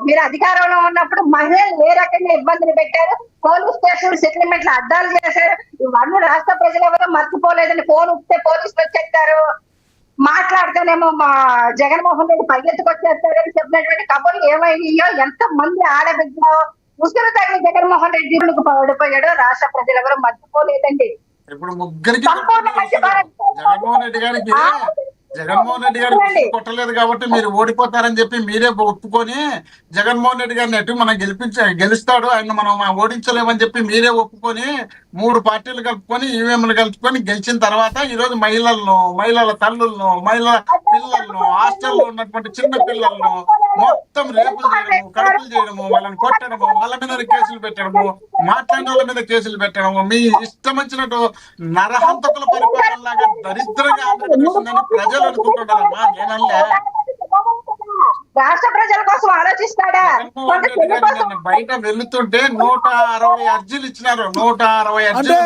మీరు అధికారంలో ఉన్నప్పుడు మహిళలు ఏ రకంగా ఇబ్బందులు పెట్టారు, పోలీస్ స్టేషన్ సెటిల్మెంట్లు అడ్డాలు చేశారు. ఇవన్నీ రాష్ట్ర ప్రజలు ఎవరో మర్చిపోలేదని ఫోన్ ఇస్తే పోలీసులు వచ్చేస్తారు. మాట్లాడితేనేమో మా జగన్మోహన్ రెడ్డి పరిగెత్తుకొచ్చేస్తారని చెప్పినటువంటి కబుర్లు ఏమైనాయో, ఎంత మంది ఆడబిడ్డలో ఉసురు తగిలి జగన్మోహన్ రెడ్డి పడిపోయాడో రాష్ట్ర ప్రజలు ఎవరు మర్చిపోలేదండి. ఇప్పుడు ముగ్గురికి జగన్మోహన్ రెడ్డి గారు కొట్టలేదు కాబట్టి మీరు ఓడిపోతారని చెప్పి మీరే ఒప్పుకొని జగన్మోహన్ రెడ్డి గారిని ఎటు మనం గెలుస్తాడు ఆయన మనం ఓడించలేమని చెప్పి మీరే ఒప్పుకొని 3 పార్టీలు కలుపుకొని ఈవీఎంలు కలుపుకొని గెలిచిన తర్వాత ఈ రోజు మహిళల తల్లులను మహిళల పిల్లలను హాస్టల్లో ఉన్నటువంటి చిన్న పిల్లలను మొత్తం రేపులు చేయడము, కడుపులు చేయడము, వాళ్ళని కొట్టడము, వాళ్ళ మీద కేసులు పెట్టడము, మాట్లాడిన వాళ్ళ మీద కేసులు పెట్టడము, మీ ఇష్టం వచ్చినట్టు నరహంతకుల పరిపాలన లాగా దరిద్రంగా ఆంధ్రప్రదేశ్ ఉందని ప్రజలు అనుకుంటున్నారమ్మా. నేనల్లే రాష్ట్ర ప్రజల కోసం ఆలోచిస్తాడా? బయట వెళ్తుంటే 160 అర్జీలు ఇచ్చినారు. 160 అంటే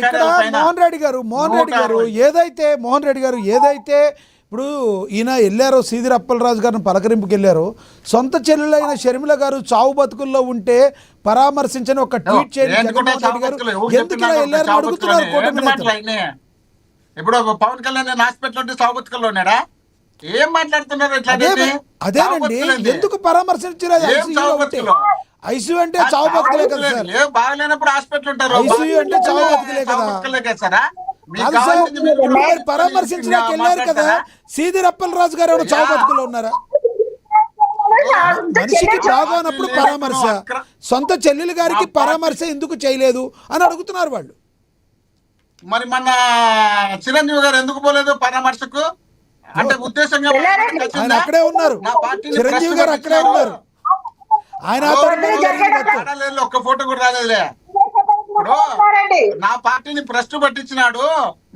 ఇక్కడ మోహన్ రెడ్డి గారు ఏదైతే ఇప్పుడు ఈయన వెళ్ళారో సీదిరి అప్పలరాజు గారిని పలకరింపుకి వెళ్ళారు. సొంత చెల్లెలైన షర్మిల గారు చావు బతుకుల్లో ఉంటే పరామర్శించని ఒక ట్వీట్ చేయండి జగన్మోహన్ రెడ్డి గారు ఎందుకు ఇలా వెళ్ళారని అడుగుతున్నారు కూటమి నేతలు. ఇప్పుడు పవన్ కళ్యాణ్ హాస్పిటల్ ఉంటే చావు బతుకుల్లో ఉన్నాడా? ఏం మాట్లాడుతున్నారు ఇట్లా అదేనండి, ఎందుకు పరామర్శించలేదు? ఏం ఐసీయూలో చావు ఉంటే బతుకులు? ఐసీయూ అంటే చావు బతుకులే కదా సార్. ఏం బాగలేనప్పుడు హాస్పిటల్ ఉంటారు. ICU అంటే చావు బతుకులే కదా. సారా కాదు సార్, మీరు పరామర్శించడానికి వెళ్ళారు కదా, సీదిరప్పల్ రాజు గారు ఏమైనా చావు బతుకులో ఉన్నారా? మనిషికి బాగోనప్పుడు పరామర్శ, సొంత చెల్లెలు గారికి పరామర్శ ఎందుకు చేయలేదు అని అడుగుతున్నారు వాళ్ళు. మరి మన చిరంజీవి గారు ఎందుకు పోలేదు పరామర్శకు? అంటే ఉద్దేశంగా ఆయన అక్కడే ఉన్నారు, చిరంజీవి గారు అక్కడే ఉన్నారు. ఆయన ఒక్క ఫోటో కూడా రాలేదులే. ఇప్పుడు నా పార్టీని భ్రష్టు పట్టించినాడు,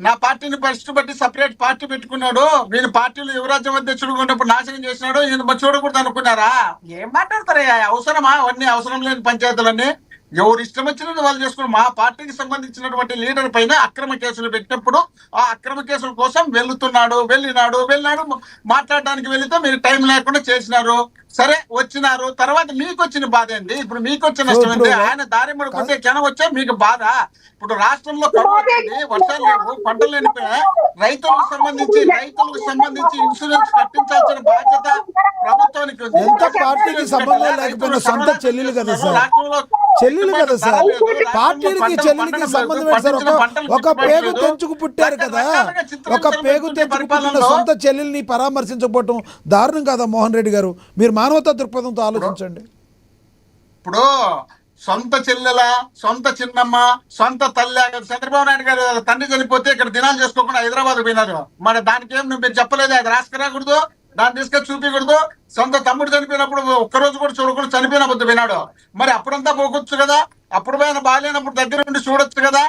నా పార్టీని భ్రష్టు పట్టి సపరేట్ పార్టీ పెట్టుకున్నాడు, వీళ్ళ పార్టీలో యువరాజ్యం అధ్యక్షుడు ఉన్నప్పుడు నాశనం చేసినాడు, ఈయన చూడకూడదు అనుకున్నారా? ఏం మాట్లాడతారయ్యా? అవసరమా అవన్నీ? అవసరం లేని పంచాయతీలన్నీ ఎవరు ఇష్టం వచ్చినట్టు వాళ్ళు చేసుకుని. మా పార్టీకి సంబంధించినటువంటి లీడర్ పైన అక్రమ కేసులు పెట్టినప్పుడు ఆ అక్రమ కేసుల కోసం వెళ్ళినాడు మాట్లాడడానికి వెళితే మీరు టైం లేకుండా చేసినారు. సరే వచ్చినారు, తర్వాత మీకు వచ్చిన బాధ ఏంటి? ఇప్పుడు మీకు వచ్చిన నష్టం ఏంటి? ఆయన దారి పడుకుంటే క్షణం వచ్చా మీకు బాధ. ఇప్పుడు రాష్ట్రంలో కరువు వచ్చింది, వర్షాలు లేవు, పంటలు లేనిపోయా. రైతులకు సంబంధించి ఇన్సూరెన్స్ కట్టించాల్సిన బాధ్యత ప్రభుత్వానికి ఉంది. ఎంత పార్టీకి సంబంధం లేకపోయినా సొంత చెల్లెలు కదా సార్, రాష్ట్రంలో చెల్లెలు కదా సార్. పార్టీలకి చెల్లెలకి సంబంధం ఏంటి సార్? ఒక పేగు తెంచుకు పుట్టారు కదా, ఒక పేగు తెంచుకు పుట్టిన సొంత చెల్లెల్ని పరామర్శించకపోవటం దారుణం కదా మోహన్ రెడ్డి గారు. మీరు మానవతా దృక్పథంతో ఆలోచించండి. ఇప్పుడు సొంత చెల్లెల, సొంత చిన్నమ్మ, సొంత తల్లి. చంద్రబాబు నాయుడు గారు తండ్రి చనిపోతే ఇక్కడ దినాలు చేసుకోకుండా హైదరాబాద్ పోయినారు. మరి దానికి ఏం మీరు చెప్పలేదు? అది రాసుకురాకూడదు, దాన్ని తీసుకొని చూపించకూడదు. సొంత తమ్ముడు చనిపోయినప్పుడు ఒక్కరోజు కూడా చూడకూడదు, చనిపోయినప్పుడు వినాడు. మరి అప్పుడంతా పోకొచ్చు కదా, అప్పుడు పైన బాగాలేనప్పుడు దగ్గర నుండి చూడొచ్చు కదా.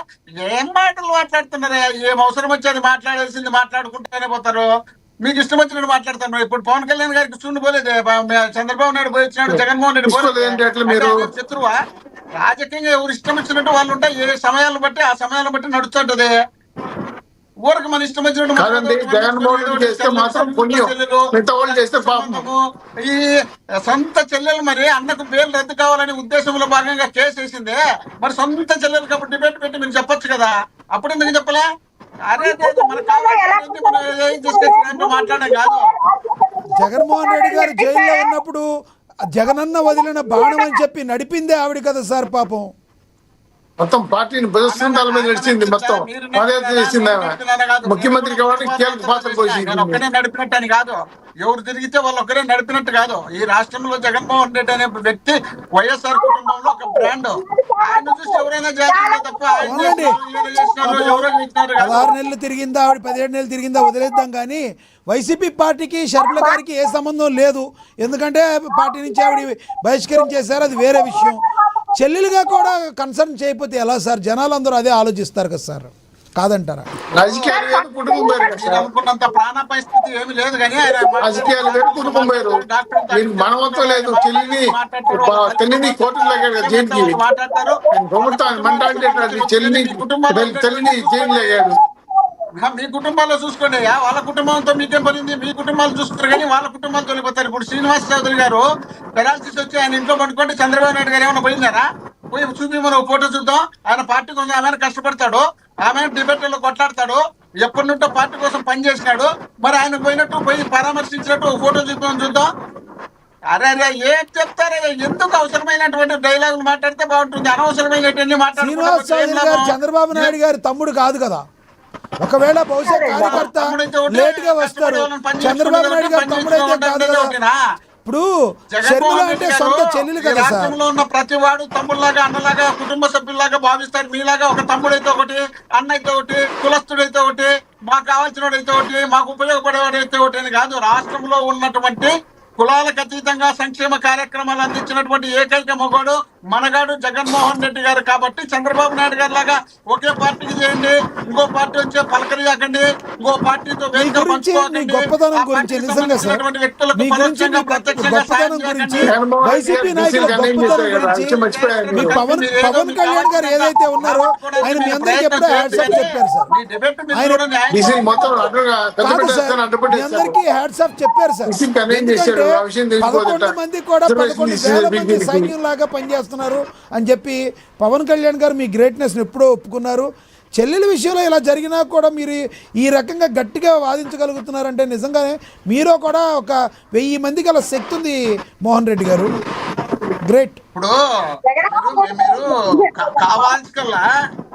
ఏం మాటలు మాట్లాడుతున్నారా? ఏం అవసరం వచ్చేది మాట్లాడాల్సింది మాట్లాడుకుంటూనే పోతారు. మీకు ఇష్టం వచ్చినట్టు మాట్లాడుతున్నారు. ఇప్పుడు పవన్ కళ్యాణ్ గారికి చూడండి పోలేదు, చంద్రబాబు నాయుడు పోయి వచ్చినాడు, జగన్మోహన్ రెడ్డి పోలేదు. శత్రువా? రాజకీయంగా ఎవరు ఇష్టం వచ్చినట్టు వాళ్ళు ఉంటాయి. ఏ సమయాలను బట్టి ఆ సమయాలను బట్టి నడుస్తుంటది. ఊరికి మన ఇష్టం వచ్చినట్టు జగన్మోహన్ రెడ్డి చేస్తే మాత్రం పుణ్యం, మిగతా వాళ్ళు చేస్తే పాపము. ఈ సొంత చెల్లెలు మరి అన్నకు పేర్లు రద్దు కావాలనే ఉద్దేశంలో భాగంగా కేసు వేసిందే. మరి సొంత చెల్లెలు కాబట్టి డిబేట్ పెట్టి మీరు చెప్పొచ్చు కదా, అప్పుడు ఎందుకు చెప్పలే? అరే మన మాట్లాడే కాదు. జగన్మోహన్ రెడ్డి గారు జైల్లో ఉన్నప్పుడు జగనన్న వదిలిన బాణం అని చెప్పి నడిపిందే ఆవిడ కదా సార్ పాపం. మొత్తం పార్టీని బజస్తంధాల మీద నడిచింది, మొత్తం పాదయాత్ర చేసింది ఆమె. ముఖ్యమంత్రి కాబట్టి కీలక పాత్ర పోషించింది. ఒక్కడే నడిపినట్టు అని కాదు, ఎవరు తిరిగితే వాళ్ళు ఒక్కరే నడిపినట్టు కాదు. ఈ రాష్ట్రంలో జగన్మోహన్ రెడ్డి అనే వ్యక్తి వైఎస్ఆర్ కుటుంబంలో ఒక బ్రాండ్. ఆయన చూసి ఎవరైనా చేస్తారో తప్ప 16 నెలలు తిరిగిందా ఆవిడ, 17 నెలలు తిరిగిందా వదిలేద్దాం. కానీ వైసీపీ పార్టీకి షర్మిల గారికి ఏ సంబంధం లేదు, ఎందుకంటే పార్టీ నుంచి ఆవిడ బహిష్కరించేశారు, అది వేరే విషయం. చెల్లెలుగా కూడా కన్సర్న్ చేయకపోతే ఎలా సార్? జనాలు అందరూ అదే ఆలోచిస్తారు కదా సార్, కాదంటారా? రాజకీయాలు వేరు, కుటుంబం వేరు కదా సార్. అనుకున్నంత ప్రాణ పరిస్థితి ఏమి లేదు కానీ రాజకీయాలు వేరు, కుటుంబం వేరు. మీరు మనవంతం లేదు. చెల్లిని కోర్టులు లేగాడు జైలుకి, ప్రభుత్వం మంటాంటే చెల్లిని జైలు లేగాడు. మీ కుటుంబాల్లో చూసుకోండి, వాళ్ళ కుటుంబంతో మీకేం పడింది? మీ కుటుంబాలు చూసుకుంటారు కానీ వాళ్ళ కుటుంబాలు తొలిపోతారు. ఇప్పుడు శ్రీనివాస్ చౌదరి గారు పెరాలసిస్ వచ్చి ఆయన ఇంట్లో పడుకుంటే చంద్రబాబు నాయుడు గారు ఏమైనా పోయిందారా? పోయి చూపి మనం ఫోటో చూద్దాం. ఆయన పార్టీ కోసం ఆమె కష్టపడతాడు, ఆమె డిబేట్లో కొట్లాడతాడు, ఎప్పటి నుంటో పార్టీ కోసం పనిచేసినాడు. మరి ఆయన పోయినట్టు పోయి పరామర్శించినట్టు ఫోటో చూద్దాం. అరే ఏం చెప్తారే? ఎందుకు అవసరమైనటువంటి డైలాగులు మాట్లాడితే బాగుంటుంది, అనవసరమైనటువంటి శ్రీనివాస్ చౌదరి గారు చంద్రబాబు నాయుడు గారి తమ్ముడు కాదు కదా. ఒకవేళ బహుశా కార్యకర్త లేట్ గా వస్తారు, చంద్రబాబు నాయుడు గారు తమ్ముడు అయితే కాదు కదా. ఇప్పుడు షర్మిల అంటే సొంత చెల్లెలు కదా సార్. రాష్ట్రంలో ఉన్న ప్రతి వాడు తమ్ముళ్ళలాగా, అన్నలాగా, కుటుంబ సభ్యుల్లాగా భావిస్తారు. మీలాగా ఒక తమ్ముడైతే ఒకటి, అన్న అయితే ఒకటి, కులస్తుడైతే ఒకటి, మాకు కావాల్సిన వాడైతే ఒకటి, మాకు ఉపయోగపడేవాడైతే ఒకటి అని కాదు. రాష్ట్రంలో ఉన్నటువంటి కులాలకు అతీతంగా సంక్షేమ కార్యక్రమాలు అందించినటువంటి ఏకైక మొగోడు మనగాడు జగన్మోహన్ రెడ్డి గారు. కాబట్టి చంద్రబాబు నాయుడు గారు లాగా ఒకే పార్టీకి చేయండి, ఇంకో పార్టీ వచ్చే పలకరియాకండి, ఇంకో పార్టీతో గొప్పతనం గురించి నిజంగా సార్, మీ గురించి గొప్పతనం గురించి, వైసీపీ నాయకుల గొప్పతనం గురించి మీ పవన్ కళ్యాణ్ గారు ఏదైతే ఉన్నారో ఆయన మీ అందరికీ ఎప్పుడో హ్యాట్సాప్ చెప్పారు సార్. మీ అందరికీ హ్యాట్సాప్ చెప్పారు సార్. ఎందుకంటే 11 మంది కూడా 11,000 మంది సైన్యం లాగా పనిచేస్తున్నారు అని చెప్పి పవన్ కళ్యాణ్ గారు మీ గ్రేట్నెస్ ఎప్పుడో ఒప్పుకున్నారు. చెల్లెల విషయంలో ఇలా జరిగినా కూడా మీరు ఈ రకంగా గట్టిగా వాదించగలుగుతున్నారంటే నిజంగానే మీరు కూడా ఒక 1000 మందికి అలా శక్తి ఉంది మోహన్ రెడ్డి గారు. గ్రేట్. ఇప్పుడు మీరు కావాల్సికల్లా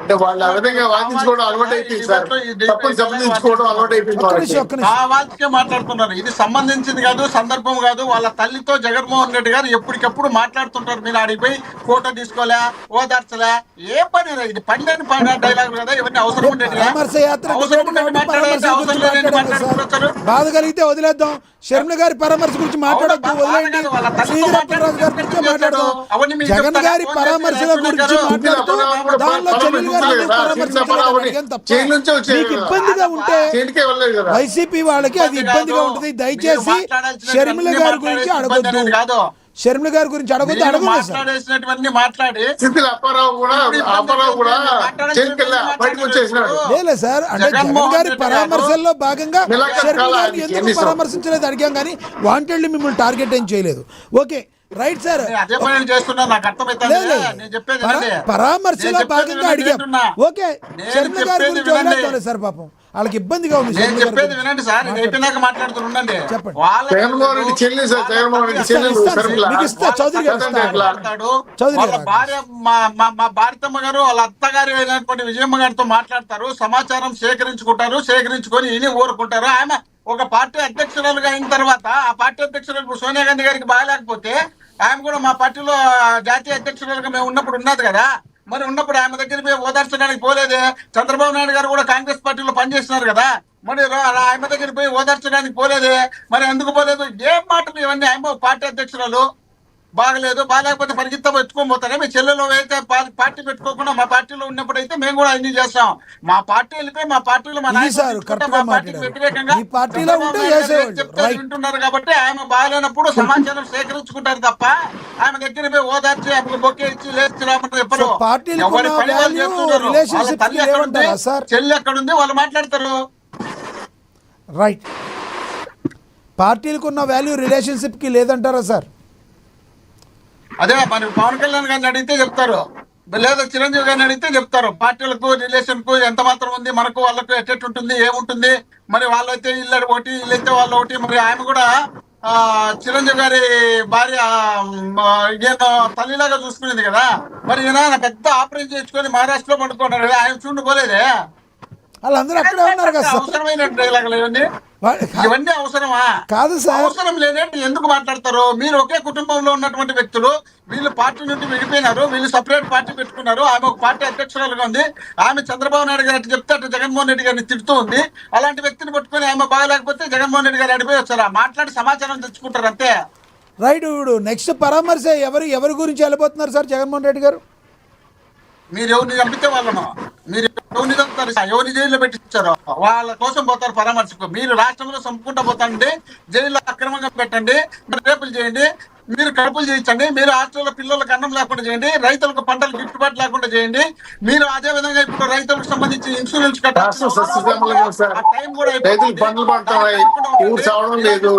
అంటే వాళ్ళు ఆ విధంగా వాదించుకోవడం అలవాటు అయిపోయింది సార్. తప్పులు సమర్థించుకోవడం అలవాటు అయిపోయింది వాళ్ళకి. ఒక్క నిమిషం. కావాల్సికే మాట్లాడుతున్నారు. ఇది సంబంధించింది కాదు, సందర్భం కాదు. వాళ్ళ తల్లితో జగన్మోహన్ రెడ్డి గారు ఎప్పటికెప్పుడు మాట్లాడుతుంటారు. మీరు ఆడిపోయి ఫోటో తీసుకోలే, ఓదార్చలే, ఏ పని రా ఇది? పండని డైలాగ్ కదా, ఇవన్నీ అవసరం ఉండేది. పరామర్శ యాత్ర బాధ కలిగితే వదిలేద్దాం. షర్మిల గారి పరామర్శ గురించి మాట్లాడొద్దు, వదిలేండి. శ్రీధరరాజు గారి గురించి మాట్లాడదాం. జగన్ గారి పరామర్శల గురించి మాట్లాడుతూ దానిలో చెల్లెలు గారిని పరామర్శించడం తప్ప. మీకు ఇబ్బందిగా ఉంటే వైసీపీ వాళ్ళకి అది ఇబ్బందిగా ఉంటుంది. దయచేసి షర్మిల గారి గురించి అడగొద్దు. షర్మిల గారి గురించి అడగొద్దు. లేదు సార్, అంటే జగన్ గారి పరామర్శల్లో భాగంగా షర్మిల గారిని ఎందుకు పరామర్శించలేదు అడిగాం, కానీ వాంటెడ్లీ మిమ్మల్ని టార్గెట్ ఏం చేయలేదు. Okay, right sir. పరామర్శలో భాగంగా అడిగాం. ఓకే, షర్మిల గారి గురించి వదిలేద్దాం సార్, పాపం వాళ్ళకి ఇబ్బందిగా ఉంది. చెప్పేది వినండి సార్, ఇది అయిపోయినాక మాట్లాడుతుండండి. జగన్మోహన్ రెడ్డి చెల్లి సార్, జగన్మోహన్ రెడ్డి చెల్లెలు చౌదరి గారు వాళ్ళ భార్య మా భారతమ్మ గారు వాళ్ళ అత్తగారు అయినటువంటి విజయమ్మ గారితో మాట్లాడతారు, సమాచారం సేకరించుకొని ఈయన ఊరుకుంటారు. ఆమె ఒక పార్టీ అధ్యక్షురాలుగా అయిన తర్వాత ఆ పార్టీ అధ్యక్షురాలు సోనియా గాంధీ గారికి బాగాలేకపోతే ఆమె కూడా మా పార్టీలో జాతీయ అధ్యక్షురాలుగా మేము ఉన్నప్పుడు ఉన్నది కదా, మరి ఉన్నప్పుడు ఆమె దగ్గర పోయి ఓదార్చడానికి పోలేదే. చంద్రబాబు నాయుడు గారు కూడా కాంగ్రెస్ పార్టీలో పనిచేస్తున్నారు కదా, మరి ఆమె దగ్గర పోయి ఓదార్చడానికి పోలేదే. మరి ఎందుకు పోలేదు? ఏం మాటలు ఇవన్నీ? ఆమె పార్టీ అధ్యక్షురాలు బాగాలేకపోతే పరిగెత్తా పెట్టుకోబోతారా? మీ చెల్లెలు అయితే పార్టీ పెట్టుకోకుండా మా పార్టీలో ఉన్నప్పుడు అయితే మేము కూడా అన్ని చేస్తాం. మా పార్టీ వెళ్ళిపోయి మా పార్టీలో మా పార్టీకి వ్యతిరేకంగా వింటున్నారు కాబట్టి ఆమె బాగాలేనప్పుడు సమాచారం సేకరించుకుంటారు తప్ప ఆమె దగ్గర పోయి ఓదార్చి ఆమె బొక్కే ఇచ్చి లేచి రామని ఎప్పుడు ఎవరి పని వాళ్ళు చేస్తున్నారు. వాళ్ళ తల్లి ఎక్కడుంది, చెల్లి ఎక్కడుంది, వాళ్ళు మాట్లాడతారు. రైట్. పార్టీలకు ఉన్న వాల్యూ రిలేషన్షిప్ కి లేదంటారా సార్? అదే మరి పవన్ కళ్యాణ్ గారిని అడిగితే చెప్తారు, లేదా చిరంజీవి గారిని అడిగితే చెప్తారు. పార్టీలకు రిలేషన్ కు ఎంత మాత్రం ఉంది, మనకు వాళ్ళకు ఎట్టెట్టుంటుంది, ఏముంటుంది. మరి వాళ్ళైతే ఇల్లు ఒకటి, వీళ్ళైతే వాళ్ళు ఒకటి. మరి ఆమె కూడా చిరంజీవి గారి భార్య ఈయన తల్లిలాగా చూసుకునేది కదా. మరి ఈయన పెద్ద ఆపరేషన్ చేసుకొని మహారాష్ట్రలో పండుకున్నారు కదా, ఆయన చూండి పోలేదే. వాళ్ళందరూ అక్కడే ఉన్నారు కదా. అవసరమైన డైలాగులు ఇవన్నీ అవసరమా? కాదు సార్, అవసరం లేదంటే ఎందుకు మాట్లాడతారు? మీరు ఒకే కుటుంబంలో ఉన్నటువంటి వ్యక్తులు, వీళ్ళు పార్టీ నుండి విడిపోయినారు, వీళ్ళు సపరేట్ పార్టీ పెట్టుకున్నారు. ఆమె ఒక పార్టీ అధ్యక్షురాలుగా ఉంది. ఆమె చంద్రబాబు నాయుడు గారు అటు చెప్తే అటు జగన్మోహన్ రెడ్డి గారిని తిడుతూ ఉంది. అలాంటి వ్యక్తిని పట్టుకొని ఆమె బాగాలేకపోతే జగన్మోహన్ రెడ్డి గారు అడిపోయి వచ్చారా? మాట్లాడి సమాచారం తెచ్చుకుంటారు అంతే. రైట్. ఇప్పుడు నెక్స్ట్ పరామర్శ ఎవరి గురించి వెళ్ళిపోతున్నారు సార్ జగన్మోహన్ రెడ్డి గారు? మీరు ఎవరిని చంపితే వాళ్ళను, మీరు ఎవరిని చంపుతారు, ఎవరిని జైల్లో పెట్టించారో వాళ్ళ కోసం పోతారు పరామర్శకు. మీరు రాష్ట్రంలో చంపుకుంటా పోతాండి, జైల్లో అక్రమంగా పెట్టండి, రేపులు చేయండి, మీరు కడుపులు చేయించండి, మీరు హాస్టల్లో పిల్లలకు అన్నం లేకుండా చేయండి, రైతులకు పంటలు గిట్టుబాటు లేకుండా చేయండి. మీరు అదే విధంగా ఇప్పుడు రైతులకు సంబంధించి ఇన్సూరెన్స్ రైతులు పంటలు పండుతున్నాయి, ఊరు చావడం లేదు,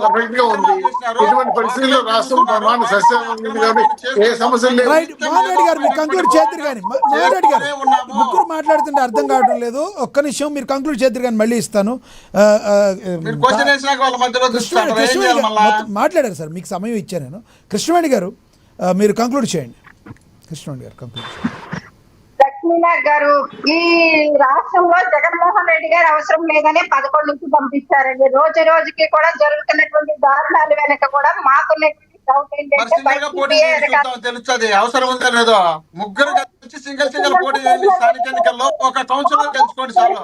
పర్ఫెక్ట్ గా ఉంది. ఇటువంటి పరిస్థితుల్లో రాష్ట్రం ప్రమాణ సస్యమైనది, ఏ సమస్య లేదు. కంక్లూడ్ చేద్దరు కానీ మోహన్ రెడ్డి గారు ముగ్గురు మాట్లాడుతుంటే అర్థం కావడం లేదు. ఒక్క నిమిషం మీరు కంక్లూడ్ చేద్దరు కానీ మళ్ళీ ఇస్తాను. మాట్లాడారు సార్, మీకు సమయం ఇచ్చాను నేను. కృష్ణవేణి గారు మీరు కంక్లూడ్ చేయండి. కృష్ణవేణి గారు కంక్లూడ్ చేయండి. లక్ష్మీనాథ్ గారు, ఈ రాష్ట్రంలో జగన్మోహన్ రెడ్డి గారు అవసరం లేదని 11 నుంచి పంపించారండి. రోజుకి కూడా జరుగుతున్నటువంటి దారుణాలు వెనక కూడా మాకున్నటువంటి డౌట్ ఏంటంటే తెలుస్తుంది అవసరం ఉందో లేదో. ముగ్గురు కలిసి సింగిల్ పోటీ చేయండి స్థానిక ఎన్నికల్లో, ఒక కౌన్సిలర్ తెలుసుకోండి సార్.